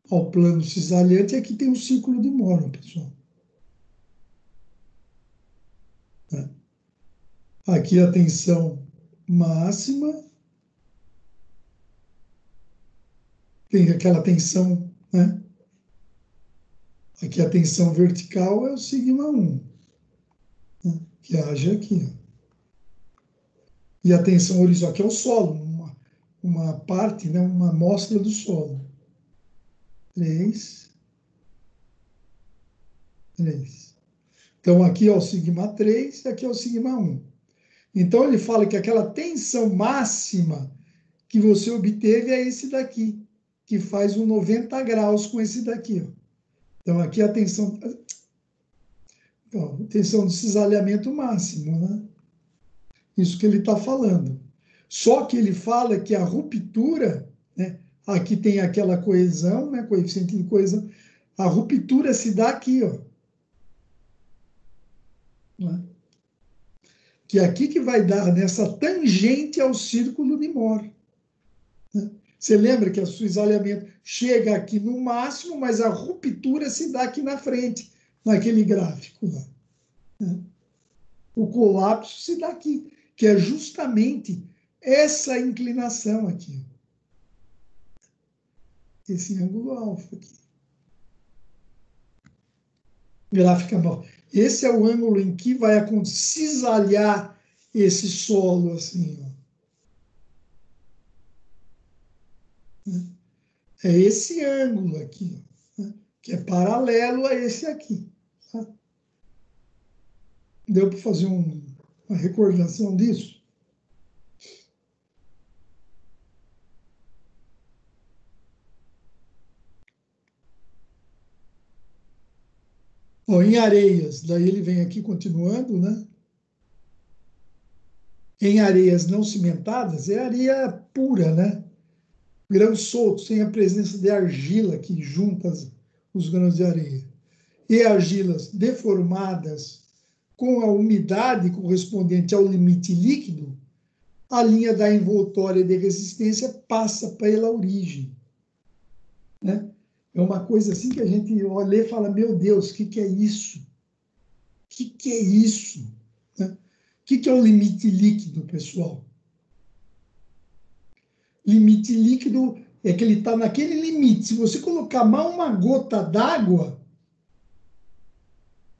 Ao plano cisalhante, e aqui tem o ciclo de Mohr, pessoal. Né? Aqui a tensão máxima, tem aquela tensão, né? Aqui a tensão vertical é o sigma 1, né? Que age aqui. Ó. E a tensão horizontal, aqui é o solo, uma parte, né? Uma amostra do solo. 3. Então, aqui é o sigma 3 e aqui é o sigma 1. Então, ele fala que aquela tensão máxima que você obteve é esse daqui, que faz um 90 graus com esse daqui. Ó. Então, aqui é a tensão de cisalhamento máximo, né? Isso que ele está falando. Só que ele fala que a ruptura, né? Aqui tem aquela coesão, né? Coeficiente de coesão. A ruptura se dá aqui, ó. Né? Que é aqui que vai dar nessa tangente ao círculo de Mohr. Né? Você lembra que o cisalhamento chega aqui no máximo, mas a ruptura se dá aqui na frente, naquele gráfico lá. Né? O colapso se dá aqui, que é justamente essa inclinação aqui. Esse ângulo alfa aqui. Gráfica nova. Esse é o ângulo em que vai cisalhar esse solo assim, ó. É esse ângulo aqui, né? Que é paralelo a esse aqui. Tá? Deu para fazer uma recordação disso? Ó, em areias, daí ele vem aqui continuando, né? Em areias não cimentadas, é areia pura, né? Grãos soltos, sem a presença de argila que junta os grãos de areia. E argilas deformadas com a umidade correspondente ao limite líquido, a linha da envoltória de resistência passa pela origem. Né? É uma coisa assim que a gente olha e fala, meu Deus, o que é isso? O que é isso? Né? O que é o limite líquido, pessoal? Limite líquido é que ele está naquele limite. Se você colocar mal uma gota d'água,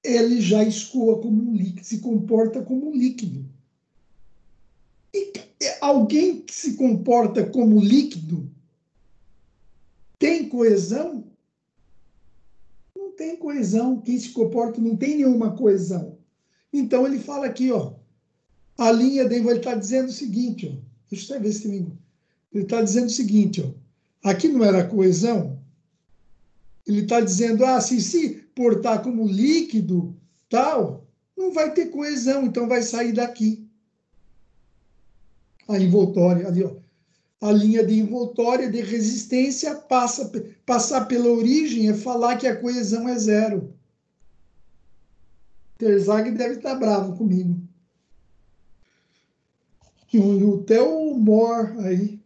ele já escoa como um líquido, se comporta como um líquido. E alguém que se comporta como líquido tem coesão? Não tem coesão. Quem se comporta não tem nenhuma coesão. Então ele fala aqui, ó, a linha dele, ele está dizendo o seguinte, ó, deixa eu ver se tem. Ele está dizendo o seguinte, ó, aqui não era coesão? Ele está dizendo, se portar como líquido, tal, não vai ter coesão, então vai sair daqui. A envoltória, ali, ó, a linha de envoltória de resistência passar pela origem é falar que a coesão é zero. Terzag deve estar bravo comigo. E o Theo Mohr aí.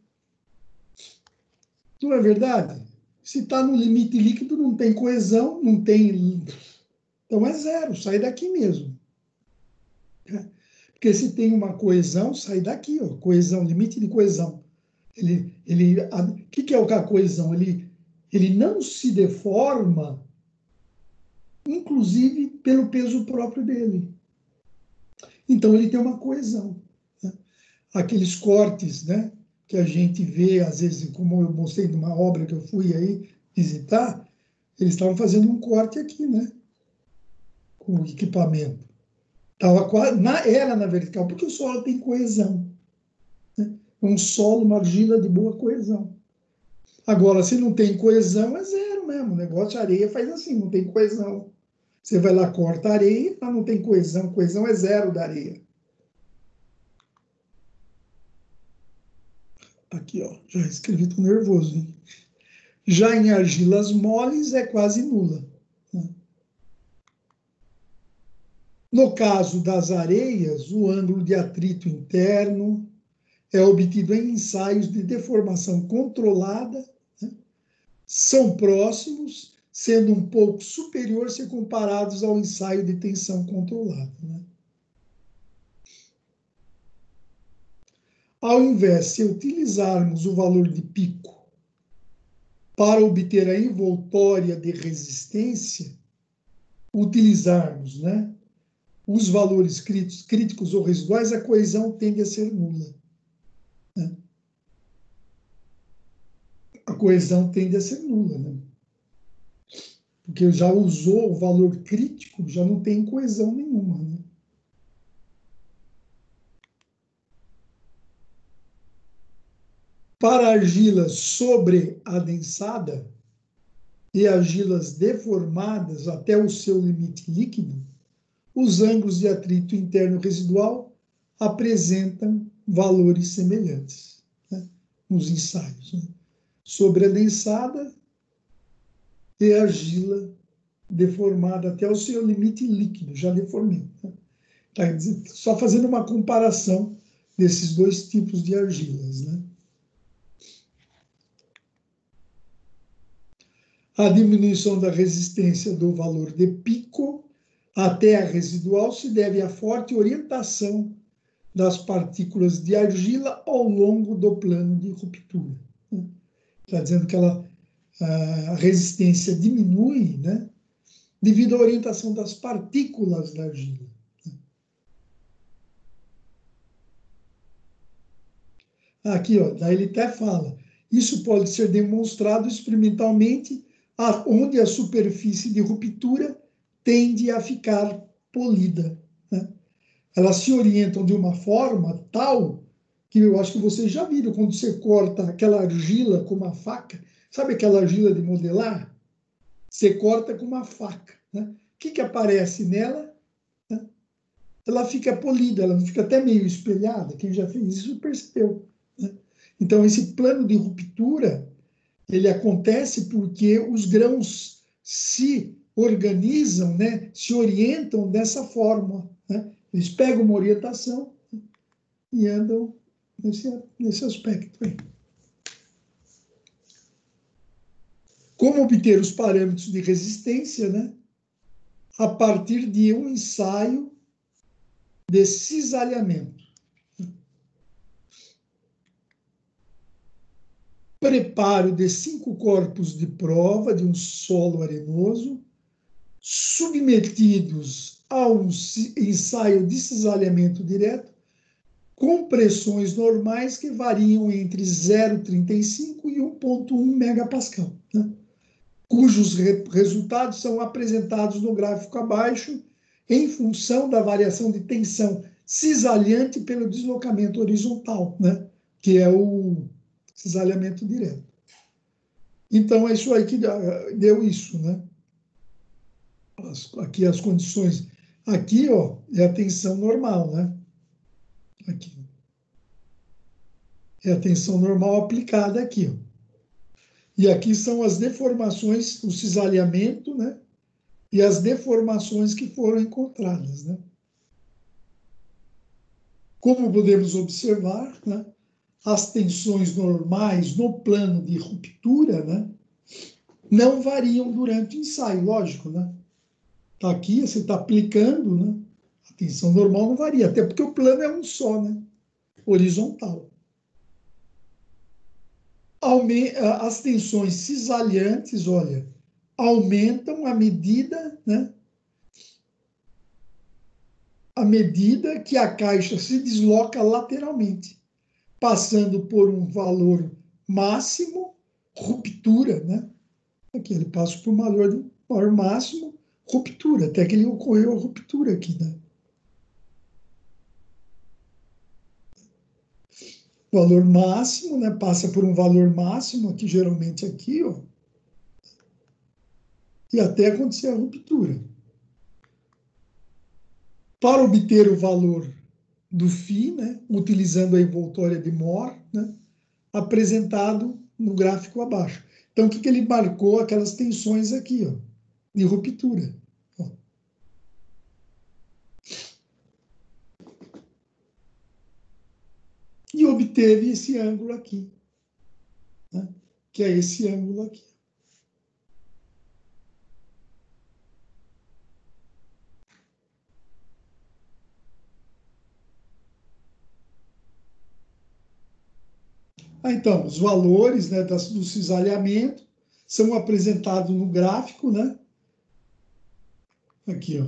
Não é verdade? Se está no limite líquido, não tem coesão, não tem. Então é zero, sai daqui mesmo. Porque se tem uma coesão, sai daqui, ó, coesão, limite de coesão. O que é a coesão? Ele não se deforma, inclusive pelo peso próprio dele. Então ele tem uma coesão. Né? Aqueles cortes, né, que a gente vê, às vezes, como eu mostrei numa obra que eu fui aí visitar, eles estavam fazendo um corte aqui, né, com o equipamento. Era na vertical, porque o solo tem coesão. Né? Um solo, uma argila de boa coesão. Agora, se não tem coesão, é zero mesmo. O negócio de areia faz assim, não tem coesão. Você vai lá, corta a areia, mas não tem coesão. Coesão é zero da areia. Aqui, ó, já escrevi, tô nervoso, hein? Já em argilas moles é quase nula. No caso das areias, o ângulo de atrito interno é obtido em ensaios de deformação controlada, né? São próximos, sendo um pouco superior se comparados ao ensaio de tensão controlada, né? Ao invés de utilizarmos o valor de pico para obter a envoltória de resistência, utilizarmos, né, os valores críticos ou residuais, a coesão tende a ser nula, né? A coesão tende a ser nula, né? Porque já usou o valor crítico, já não tem coesão nenhuma, né? Para argilas sobreadensada e argilas deformadas até o seu limite líquido, os ângulos de atrito interno residual apresentam valores semelhantes, né, nos ensaios, né? Sobreadensada e argila deformada até o seu limite líquido, já deformei, né? Tá, só fazendo uma comparação desses dois tipos de argilas, né? A diminuição da resistência do valor de pico até a residual se deve à forte orientação das partículas de argila ao longo do plano de ruptura. Está dizendo que a resistência diminui, né, devido à orientação das partículas da argila. Aqui, ó, daí ele até fala, isso pode ser demonstrado experimentalmente onde a superfície de ruptura tende a ficar polida, né? Elas se orientam de uma forma tal que eu acho que vocês já viram, quando você corta aquela argila com uma faca, sabe aquela argila de modelar? Você corta com uma faca, né? O que aparece nela? Né? Ela fica polida, ela fica até meio espelhada. Quem já fez isso percebeu, né? Então, esse plano de ruptura, ele acontece porque os grãos se organizam, né? Se orientam dessa forma, né? Eles pegam uma orientação e andam nesse aspecto aí. Como obter os parâmetros de resistência, né? A partir de um ensaio de cisalhamento. Preparo de 5 corpos de prova de um solo arenoso, submetidos a um ensaio de cisalhamento direto, com pressões normais que variam entre 0,35 e 1,1 megapascal, né? Cujos resultados são apresentados no gráfico abaixo, em função da variação de tensão cisalhante pelo deslocamento horizontal, né? Que é o cisalhamento direto. Então, é isso aí que deu isso, né? Aqui as condições. Aqui, ó, é a tensão normal, né? Aqui. É a tensão normal aplicada aqui, ó. E aqui são as deformações, o cisalhamento, né? E as deformações que foram encontradas, né? Como podemos observar, né, as tensões normais no plano de ruptura, né, não variam durante o ensaio, lógico, né? Tá aqui, você está aplicando, né? A tensão normal não varia, até porque o plano é um só, né? Horizontal. As tensões cisalhantes, olha, aumentam à medida, né? À medida que a caixa se desloca lateralmente, passando por um valor máximo, ruptura, né? Aqui ele passa por um valor máximo, ruptura, até que ele ocorreu a ruptura aqui, né? Valor máximo, né? Passa por um valor máximo, aqui geralmente aqui, ó, e até acontecer a ruptura. Para obter o valor do φ, né? Utilizando a envoltória de Mohr, né? Apresentado no gráfico abaixo. Então, o que ele marcou? Aquelas tensões aqui, ó, de ruptura. Ó. E obteve esse ângulo aqui, né? Que é esse ângulo aqui. Então, os valores, né, do cisalhamento são apresentados no gráfico, né? Aqui, ó.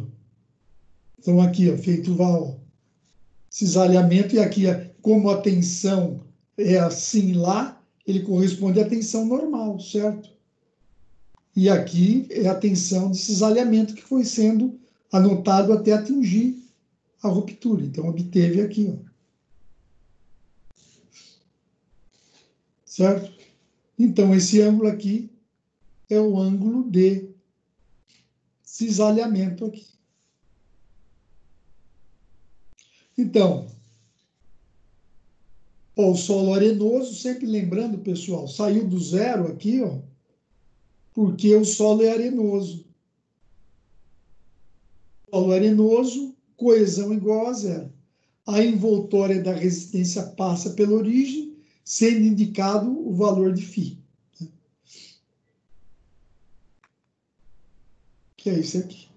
Então, aqui, ó, feito o cisalhamento, e aqui, como a tensão é assim lá, ele corresponde à tensão normal, certo? E aqui é a tensão de cisalhamento que foi sendo anotado até atingir a ruptura. Então, obteve aqui, ó. Certo? Então, esse ângulo aqui é o ângulo de cisalhamento aqui. Então, ó, o solo arenoso, sempre lembrando, pessoal, saiu do zero aqui, ó, porque o solo é arenoso. Solo arenoso, coesão igual a zero. A envoltória da resistência passa pela origem, sendo indicado o valor de φ. Que é isso aqui.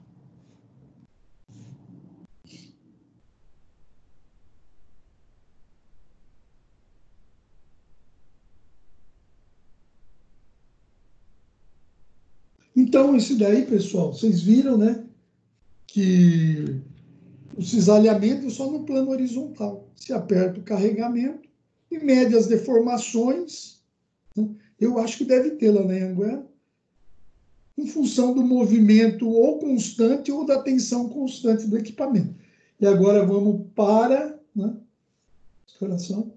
Então, isso daí, pessoal, vocês viram, né, que o cisalhamento é só no plano horizontal. Se aperta o carregamento e mede as deformações, né? Eu acho que deve ter lá na Anhanguera, em função do movimento ou constante ou da tensão constante do equipamento. E agora vamos para, né, coração,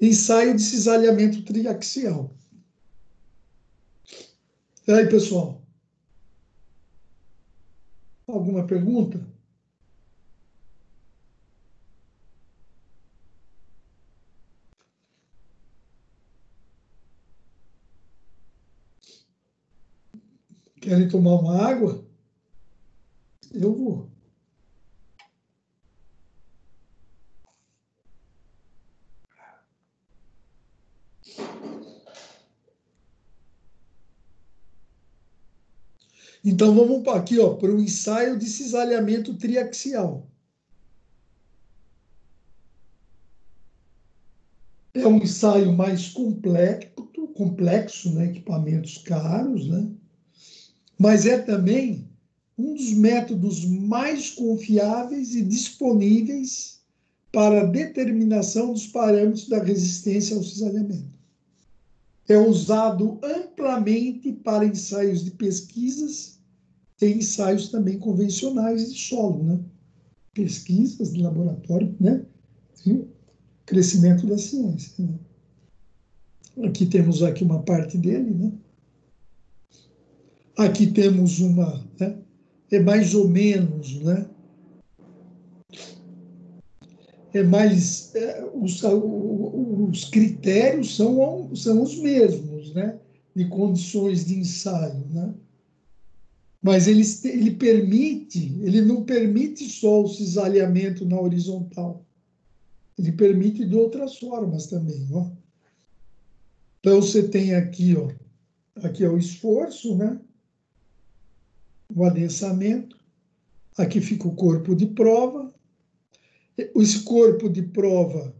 ensaio de cisalhamento triaxial. E aí, pessoal? Alguma pergunta? Querem tomar uma água? Eu vou. Então, vamos aqui, ó, para o ensaio de cisalhamento triaxial. É um ensaio mais complexo, né, equipamentos caros, né? Mas é também um dos métodos mais confiáveis e disponíveis para a determinação dos parâmetros da resistência ao cisalhamento. É usado amplamente para ensaios de pesquisas e ensaios também convencionais de solo, né? Pesquisas de laboratório, né? Sim. Crescimento da ciência, né? Aqui temos aqui uma parte dele, né? Aqui temos uma, né? É mais ou menos, né? É mais, os critérios são os mesmos, né? De condições de ensaio, né? Mas ele não permite só o cisalhamento na horizontal. Ele permite de outras formas também, ó. Então, você tem aqui, ó, aqui é o esforço, né? O adensamento. Aqui fica o corpo de prova. Esse corpo de prova,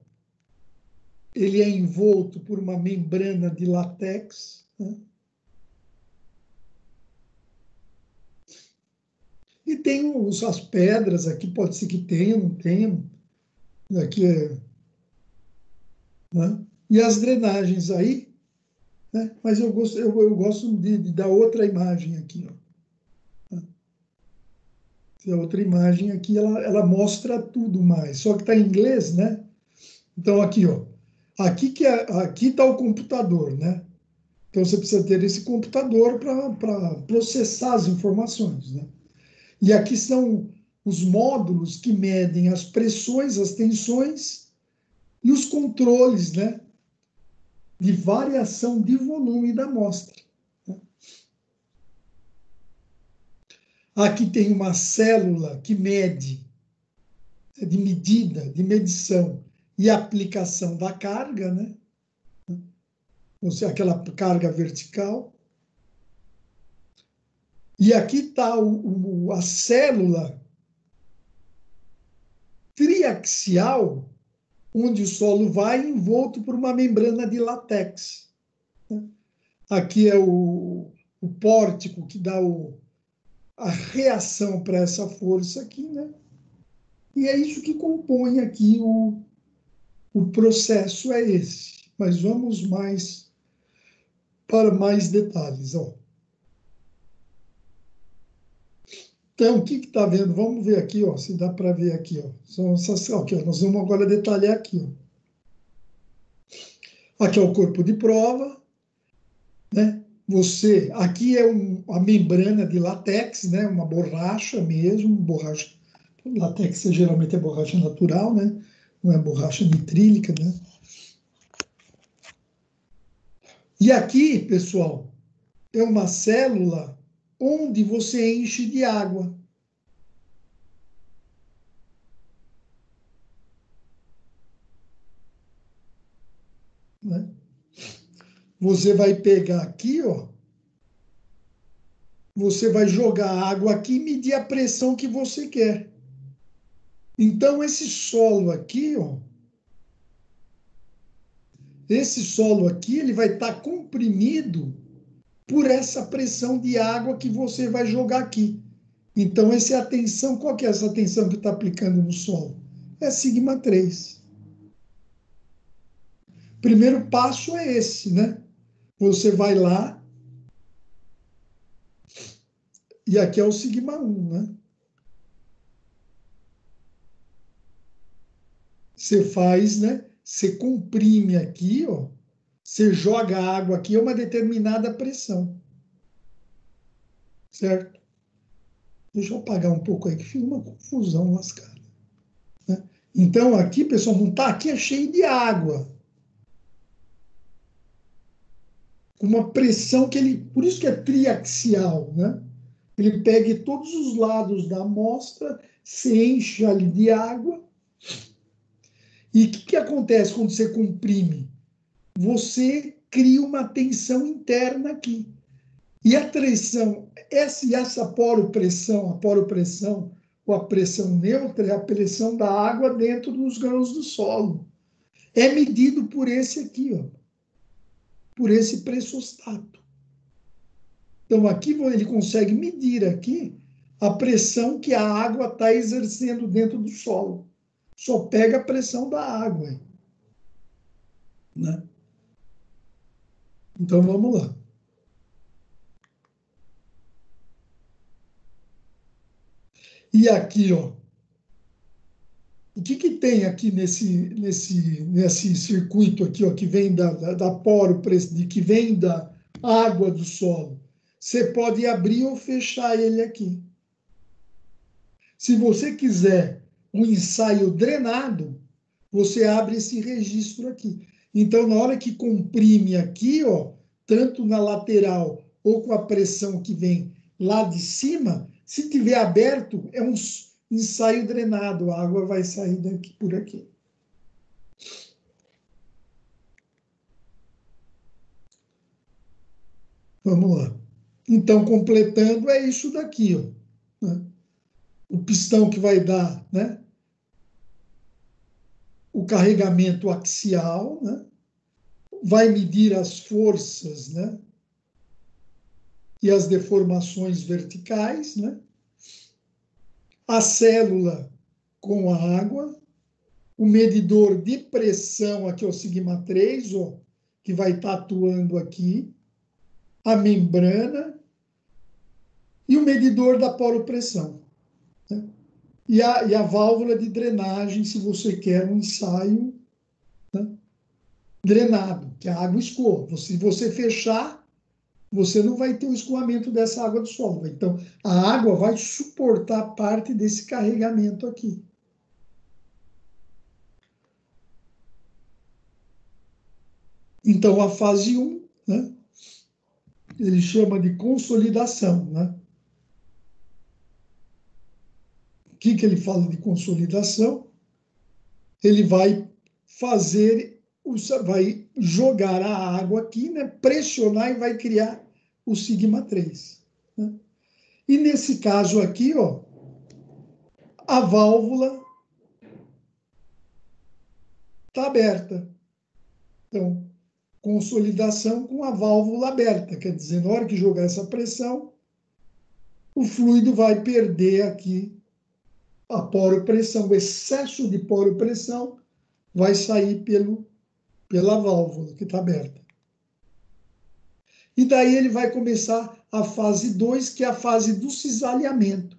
ele é envolto por uma membrana de látex, né? E tem as pedras aqui, pode ser que tenha, não tenha. Aqui é, né? E as drenagens aí, né? Mas eu gosto da outra imagem aqui, ó. A outra imagem aqui, ela mostra tudo mais, só que está em inglês, né? Então, aqui, ó. Aqui está o computador, né? Então, você precisa ter esse computador para processar as informações, né? E aqui são os módulos que medem as pressões, as tensões e os controles, né? de variação de volume da amostra. Aqui tem uma célula que mede, de medida, de medição e aplicação da carga, né? Ou seja, aquela carga vertical. E aqui está a célula triaxial, onde o solo vai envolto por uma membrana de látex. Aqui é o pórtico que dá a reação para essa força aqui, né? E é isso que compõe aqui o processo, é esse. Mas vamos para mais detalhes, ó. Então, o que está vendo? Vamos ver aqui, ó, se dá para ver aqui, ó. São essas, aqui, ó, nós vamos agora detalhar aqui, ó. Aqui é o corpo de prova, né? Aqui é a membrana de látex, né? Uma borracha mesmo, borracha. Látex geralmente é borracha natural, né? Não é borracha nitrílica, né? E aqui, pessoal, é uma célula onde você enche de água. Né? Você vai pegar aqui, ó. Você vai jogar água aqui e medir a pressão que você quer. Então, esse solo aqui, ó. Esse solo aqui, ele vai estar comprimido por essa pressão de água que você vai jogar aqui. Então, essa é a tensão. Qual que é essa tensão que está aplicando no solo? É sigma 3. Primeiro passo é esse, né? Você vai lá, e aqui é o sigma 1, né? Você faz, né? Você comprime aqui, ó. Você joga a água aqui a uma determinada pressão. Certo? Deixa eu apagar um pouco aí, que fica uma confusão lascada. Né? Então, aqui, pessoal, não está aqui, é cheio de água. Com uma pressão que ele... Por isso que é triaxial, né? Ele pega todos os lados da amostra, se enche ali de água. E o que acontece quando você comprime? Você cria uma tensão interna aqui. E a pressão, essa poropressão, a poropressão ou a pressão neutra é a pressão da água dentro dos grãos do solo. É medido por esse aqui, ó, por esse pressostato. Então, aqui ele consegue medir aqui a pressão que a água está exercendo dentro do solo. Só pega a pressão da água. Né? Então, vamos lá. E aqui, ó, o que tem aqui nesse circuito aqui, ó, que vem da poro, que vem da água do solo? Você pode abrir ou fechar ele aqui. Se você quiser um ensaio drenado, você abre esse registro aqui. Então, na hora que comprime aqui, ó, tanto na lateral ou com a pressão que vem lá de cima, se tiver aberto, é um ensaio drenado, a água vai sair daqui por aqui. Vamos lá. Então, completando, é isso daqui, ó, né? O pistão que vai dar, né, o carregamento axial, né, vai medir as forças, né, e as deformações verticais, né, a célula com a água, o medidor de pressão, aqui é o sigma 3, ó, que vai estar atuando aqui, a membrana e o medidor da poropressão. Né? E a válvula de drenagem, se você quer um ensaio, né, drenado, que a água escoa. Se você fechar, você não vai ter o escoamento dessa água do solo. Então, a água vai suportar parte desse carregamento aqui. Então, a fase 1, né, ele chama de consolidação, né? O que ele fala de consolidação? Ele vai fazer, vai jogar a água aqui, né, pressionar e vai criar o sigma 3. Né? E nesse caso aqui, ó, a válvula está aberta. Então, consolidação com a válvula aberta, quer dizer, na hora que jogar essa pressão, o fluido vai perder aqui a poropressão, o excesso de poropressão vai sair pela válvula que está aberta. E daí ele vai começar a fase 2, que é a fase do cisalhamento.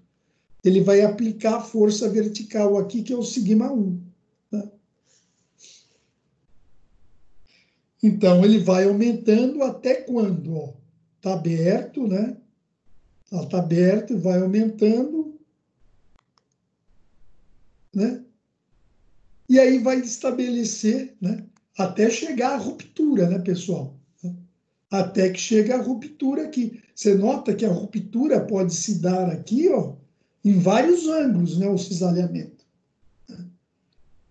Ele vai aplicar a força vertical aqui, que é o sigma 1. Né? Então, ele vai aumentando até quando? Está aberto, né? Está aberto, vai aumentando, né? E aí vai estabelecer, né? Até chegar à ruptura, né, pessoal? Até que chega a ruptura aqui. Você nota que a ruptura pode se dar aqui, ó, em vários ângulos, né, o cisalhamento.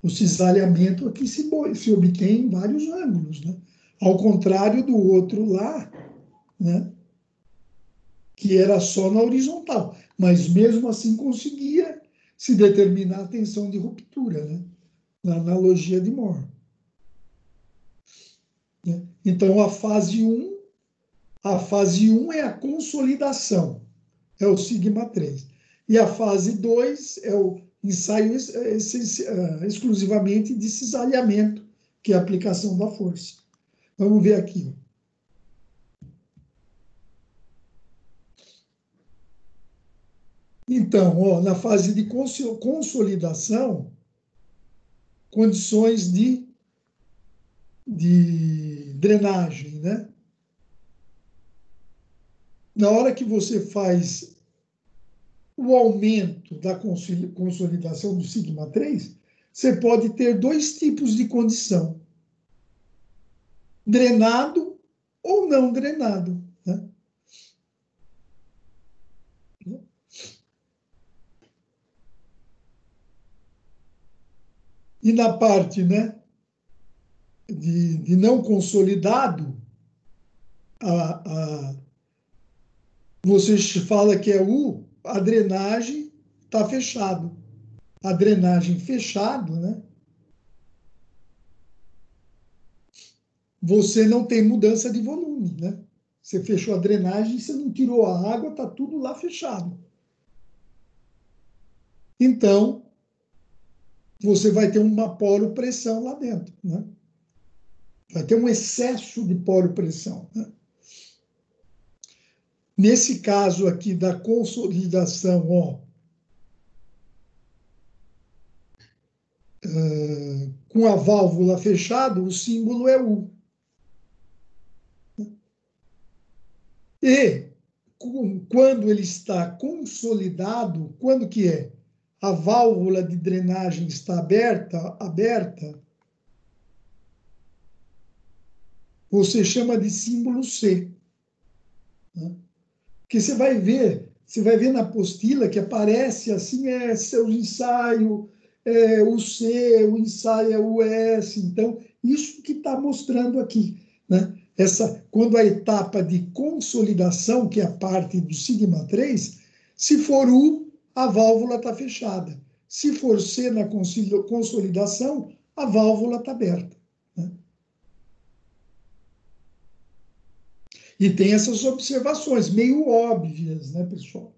O cisalhamento aqui se obtém em vários ângulos, né? Ao contrário do outro lá, né, que era só na horizontal, mas mesmo assim conseguia se determinar a tensão de ruptura, né, na analogia de Mohr. Né? Então, a fase 1 é a consolidação, é o sigma 3. E a fase 2 é o ensaio exclusivamente de cisalhamento, que é a aplicação da força. Vamos ver aqui. Então, ó, na fase de consolidação, condições de drenagem, né? Na hora que você faz o aumento da consolidação do sigma 3, você pode ter dois tipos de condição: drenado ou não drenado. Né? E na parte, né, de não consolidado, você fala que é a drenagem está fechado. A drenagem fechado, né, você não tem mudança de volume, né? Você fechou a drenagem, você não tirou a água, está tudo lá fechado. Então, você vai ter uma poropressão lá dentro, né? Vai ter um excesso de poropressão, né? Nesse caso aqui da consolidação, ó, com a válvula fechada, o símbolo é U. E quando ele está consolidado, quando que é? A válvula de drenagem está aberta, você chama de símbolo C. Né? Porque você vai ver na apostila que aparece assim, seu ensaio, o C, o ensaio é o S. Então, isso que está mostrando aqui. Né? Quando a etapa de consolidação, que é a parte do sigma 3, se for U, a válvula está fechada. Se for C na consolidação, a válvula está aberta. Né? E tem essas observações meio óbvias, né, pessoal?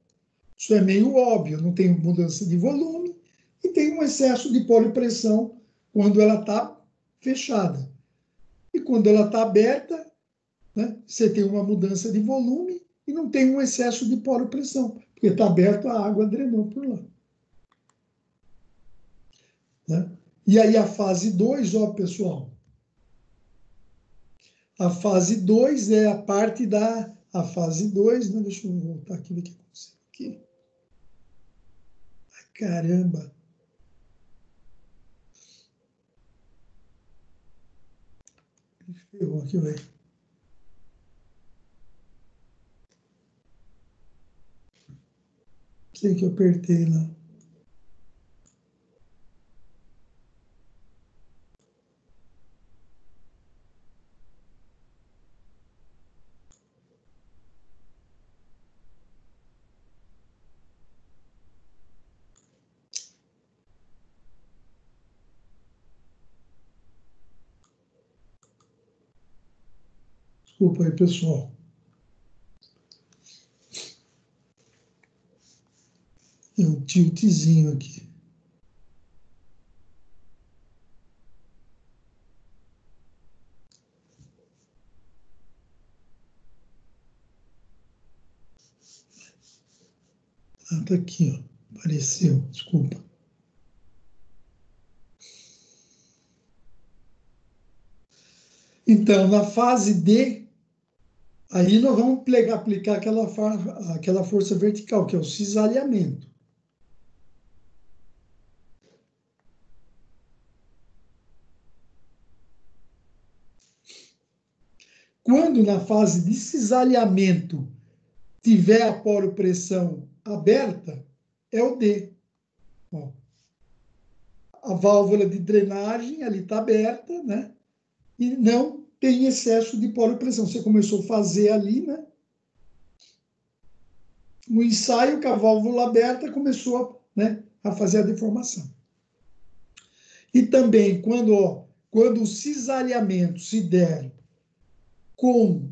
Isso é meio óbvio, não tem mudança de volume e tem um excesso de polipressão quando ela está fechada. E quando ela está aberta, né, você tem uma mudança de volume e não tem um excesso de polipressão, porque está aberto, a água drenou por lá. Né? E aí a fase 2, ó, pessoal, a fase 2 é a parte da... A fase 2, né, deixa eu voltar aqui, ver o que aconteceu aqui. Caramba! Ferrou aqui, velho. Sei que eu apertei lá. Desculpa aí, pessoal. Tem um tiltzinho aqui. Ah, tá aqui, ó. Apareceu, desculpa. Então, na fase D, aí nós vamos aplicar aquela força vertical, que é o cisalhamento. Quando na fase de cisalhamento tiver a poropressão aberta, é o D. Ó, a válvula de drenagem ali está aberta, né? E não tem excesso de poropressão. Você começou a fazer ali, né? No ensaio, com a válvula aberta, começou, né, a fazer a deformação. E também, quando o cisalhamento se der com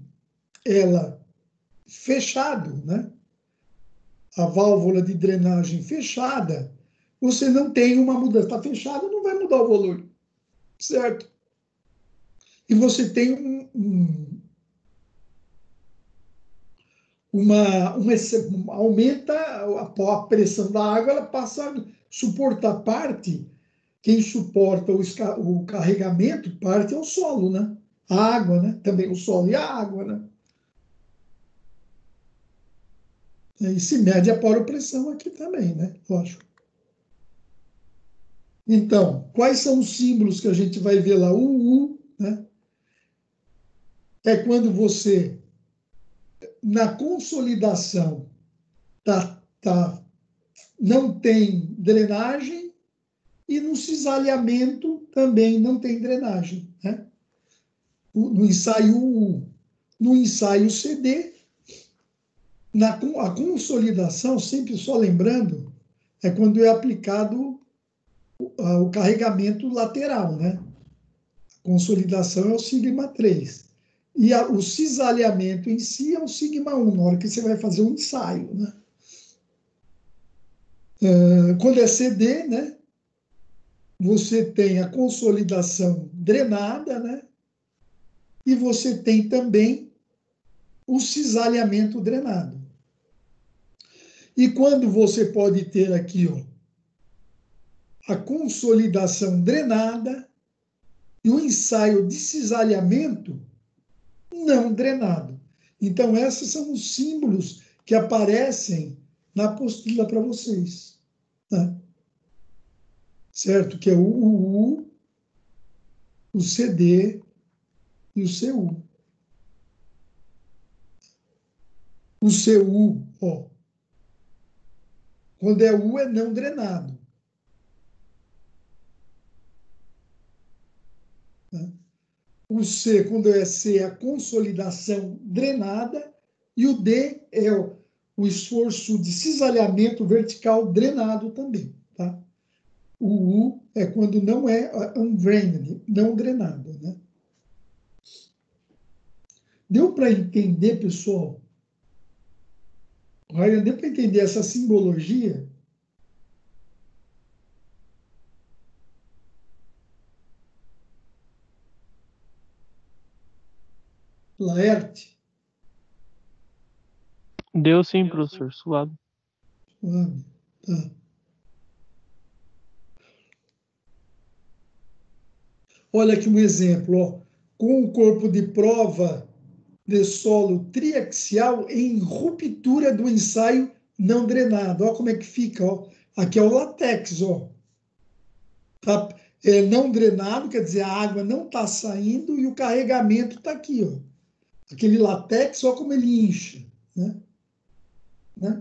ela fechado, né? A válvula de drenagem fechada, você não tem uma mudança. Está fechada, não vai mudar o volume, certo? E você tem aumenta a pressão da água, ela passa a suportar parte. Quem suporta o carregamento, parte é o solo, né? A água, né? Também o solo e a água, né? E se mede a poropressão aqui também, né? Lógico. Então, quais são os símbolos que a gente vai ver lá? O U, né? É quando você, na consolidação, não tem drenagem e no cisalhamento também não tem drenagem, né? No ensaio U. No ensaio CD, a consolidação, sempre só lembrando, é quando é aplicado o carregamento lateral, né? A consolidação é o sigma 3. E o cisalhamento em si é o sigma 1, na hora que você vai fazer um ensaio, né? Quando é CD, né? Você tem a consolidação drenada, né? E você tem também o cisalhamento drenado. E quando você pode ter aqui, ó, a consolidação drenada e o ensaio de cisalhamento não drenado. Então, esses são os símbolos que aparecem na apostila para vocês. Né? Certo? Que é o UU, o CD e o CU. O CU, ó, quando é U, é não drenado. Né? O C, quando é C, é a consolidação drenada. E o D é o esforço de cisalhamento vertical drenado também. Tá? O U é quando não é undrained, não drenado. Né? Deu para entender, pessoal? Olha, deu para entender essa simbologia? Laerte? Deu sim, professor, suave. Suave. Tá. Olha aqui um exemplo. Ó. Com o corpo de prova de solo triaxial em ruptura do ensaio não drenado. Olha como é que fica. Ó. Aqui é o látex. Ó. Tá? não drenado, quer dizer, a água não está saindo e o carregamento está aqui, ó. Aquele látex, olha como ele incha, né?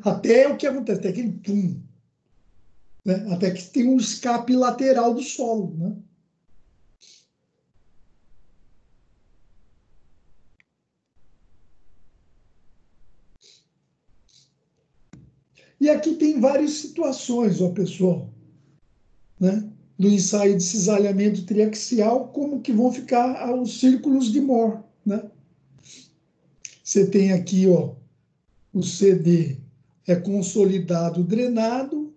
Até o que acontece, até aquele pum, né? Até que tem um escape lateral do solo, né? E aqui tem várias situações, ó, pessoal, né? Do ensaio de cisalhamento triaxial, como que vão ficar os círculos de Mohr, né? Você tem aqui, ó, o CD é consolidado, drenado,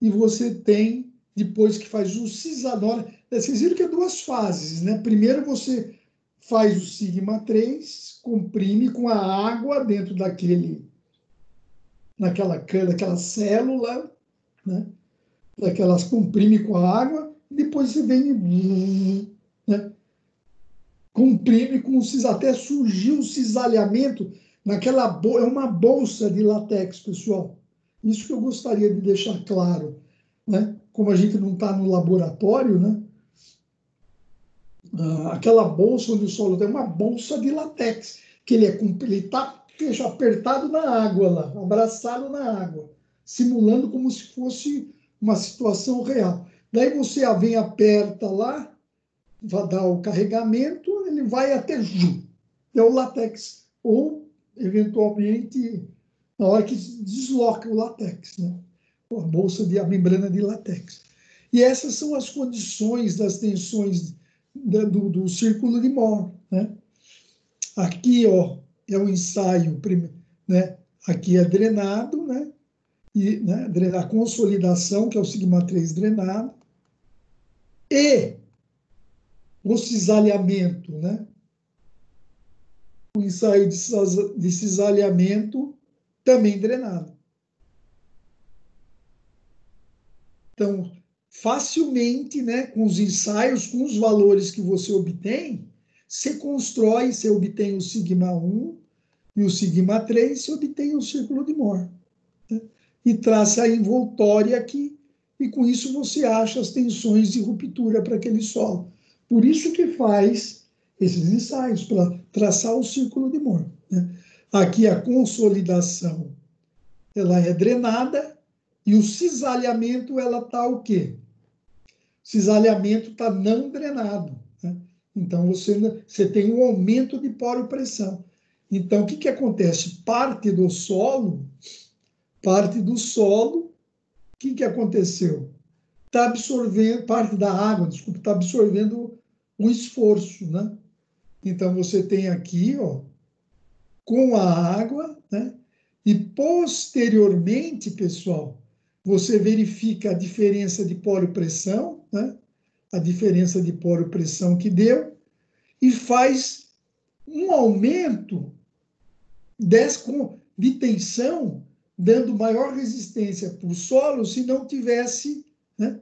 e você tem, depois que faz o cisalhamento, vocês viram que é duas fases, né? Primeiro você faz o sigma 3, comprime com a água dentro daquela célula, né? Daquelas comprime com a água, depois você vem, né? Comprime com o até surgir o cisalhamento naquela é uma bolsa de látex, pessoal. Isso que eu gostaria de deixar claro, né? Como a gente não está no laboratório, né? Aquela bolsa onde o solo tem uma bolsa de látex, que ele está apertado na água lá, abraçado na água, simulando como se fosse uma situação real. Daí você vem, aperta lá, vai dar o carregamento, ele vai até é o látex, ou eventualmente na hora que desloca o látex, né? A membrana de látex. E essas são as condições das tensões do círculo de Mohr, né? Aqui, ó, é o ensaio, né? Aqui é drenado, né? E, né, a consolidação, que é o sigma 3 drenado, e o cisalhamento, né? O ensaio de cisalhamento também drenado. Então, facilmente, né, com os ensaios, com os valores que você obtém, você constrói, você obtém o sigma 1 e o sigma 3, você obtém o círculo de Mohr, né? E traça a envoltória aqui, e com isso você acha as tensões de ruptura para aquele solo. Por isso que faz esses ensaios, para traçar o círculo de Mohr, né? Aqui a consolidação, ela é drenada, e o cisalhamento, ela está o quê? Cisalhamento está não drenado, né? Então, você tem um aumento de poropressão. Então, o que, que acontece? Parte do solo, o que, que aconteceu? Está absorvendo, parte da água, desculpa, está absorvendo um esforço, né? Então, você tem aqui, ó, com a água, né? E posteriormente, pessoal, você verifica a diferença de poropressão, né? A diferença de poropressão que deu, e faz um aumento de tensão, dando maior resistência para o solo se não tivesse, né,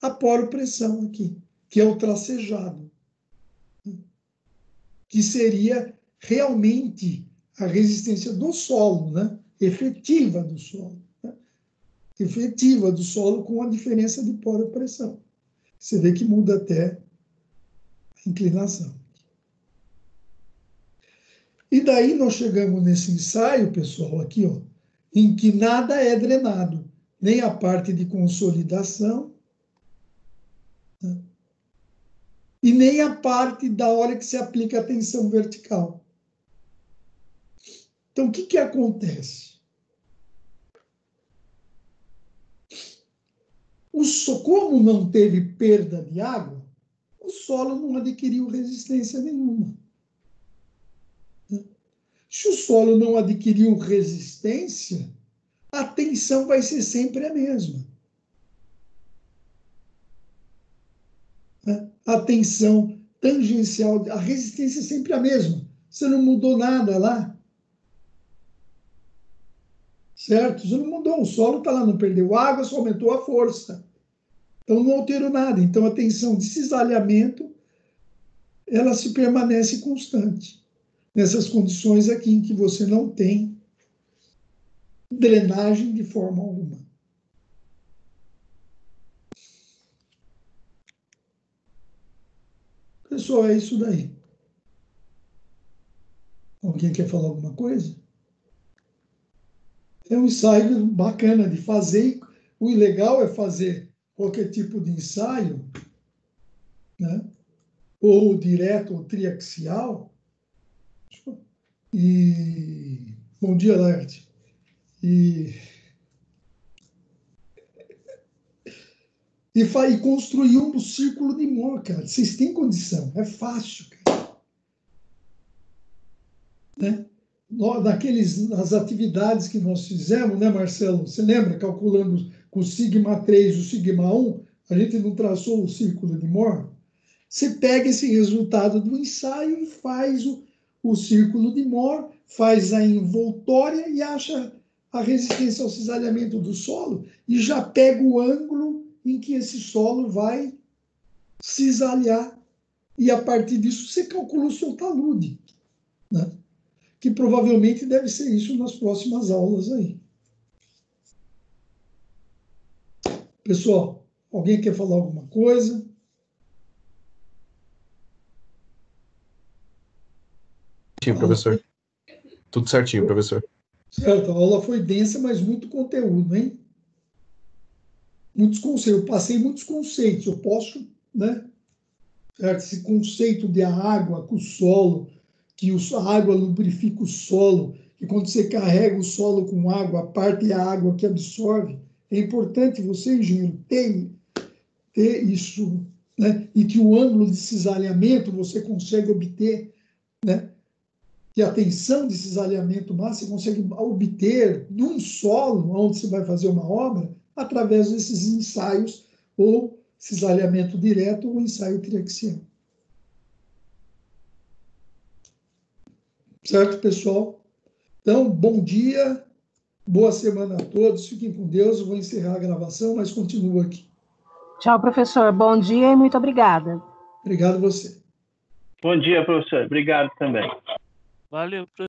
a poropressão aqui, que é o tracejado, que seria realmente a resistência do solo, né, efetiva do solo. Né, efetiva do solo com a diferença de poropressão. Você vê que muda até a inclinação. E daí nós chegamos nesse ensaio, pessoal, aqui, ó, em que nada é drenado, nem a parte de consolidação, né, e nem a parte da hora que se aplica a tensão vertical. Então, o que, que acontece? Como não teve perda de água, o solo não adquiriu resistência nenhuma. Se o solo não adquiriu resistência, a tensão vai ser sempre a mesma. A tensão tangencial, a resistência é sempre a mesma. Você não mudou nada lá. Certo? Você não mudou. O solo está lá, não perdeu água, só aumentou a força. Então, não alterou nada. Então, a tensão de cisalhamento, ela se permanece constante. Nessas condições aqui em que você não tem drenagem de forma alguma. Pessoal, é isso daí. Alguém quer falar alguma coisa? É um ensaio bacana de fazer. O legal é fazer qualquer tipo de ensaio, né? Ou direto ou triaxial. E bom dia, Laerte. E construir um círculo de Moore, cara. Vocês têm condição, é fácil, cara. Né? Nas atividades que nós fizemos, né, Marcelo? Você lembra, calculando com o sigma 3 e o sigma 1, a gente não traçou o círculo de Moore? Você pega esse resultado do ensaio e faz o círculo de Moore, faz a envoltória e acha a resistência ao cisalhamento do solo e já pega o ângulo em que esse solo vai cisalhar. E a partir disso você calcula o seu talude, né? Que provavelmente deve ser isso nas próximas aulas aí. Pessoal, alguém quer falar alguma coisa? Certinho, professor. Tudo certinho, professor. Certo, a aula foi densa, mas muito conteúdo, hein? Muitos conceitos, eu passei muitos conceitos, eu posso, né? Certo? Esse conceito de a água com o solo, que a água lubrifica o solo, que quando você carrega o solo com água, a parte é a água que absorve. É importante você, engenheiro, ter isso, né? E que o ângulo de cisalhamento você consegue obter, né? Que a tensão de cisalhamento máximo você consegue obter num solo onde você vai fazer uma obra através desses ensaios ou cisalhamento direto ou ensaio triaxial. Certo, pessoal? Então, bom dia, boa semana a todos, fiquem com Deus, eu vou encerrar a gravação, mas continuo aqui. Tchau, professor. Bom dia e muito obrigada. Obrigado a você. Bom dia, professor. Obrigado também. Valeu, professor.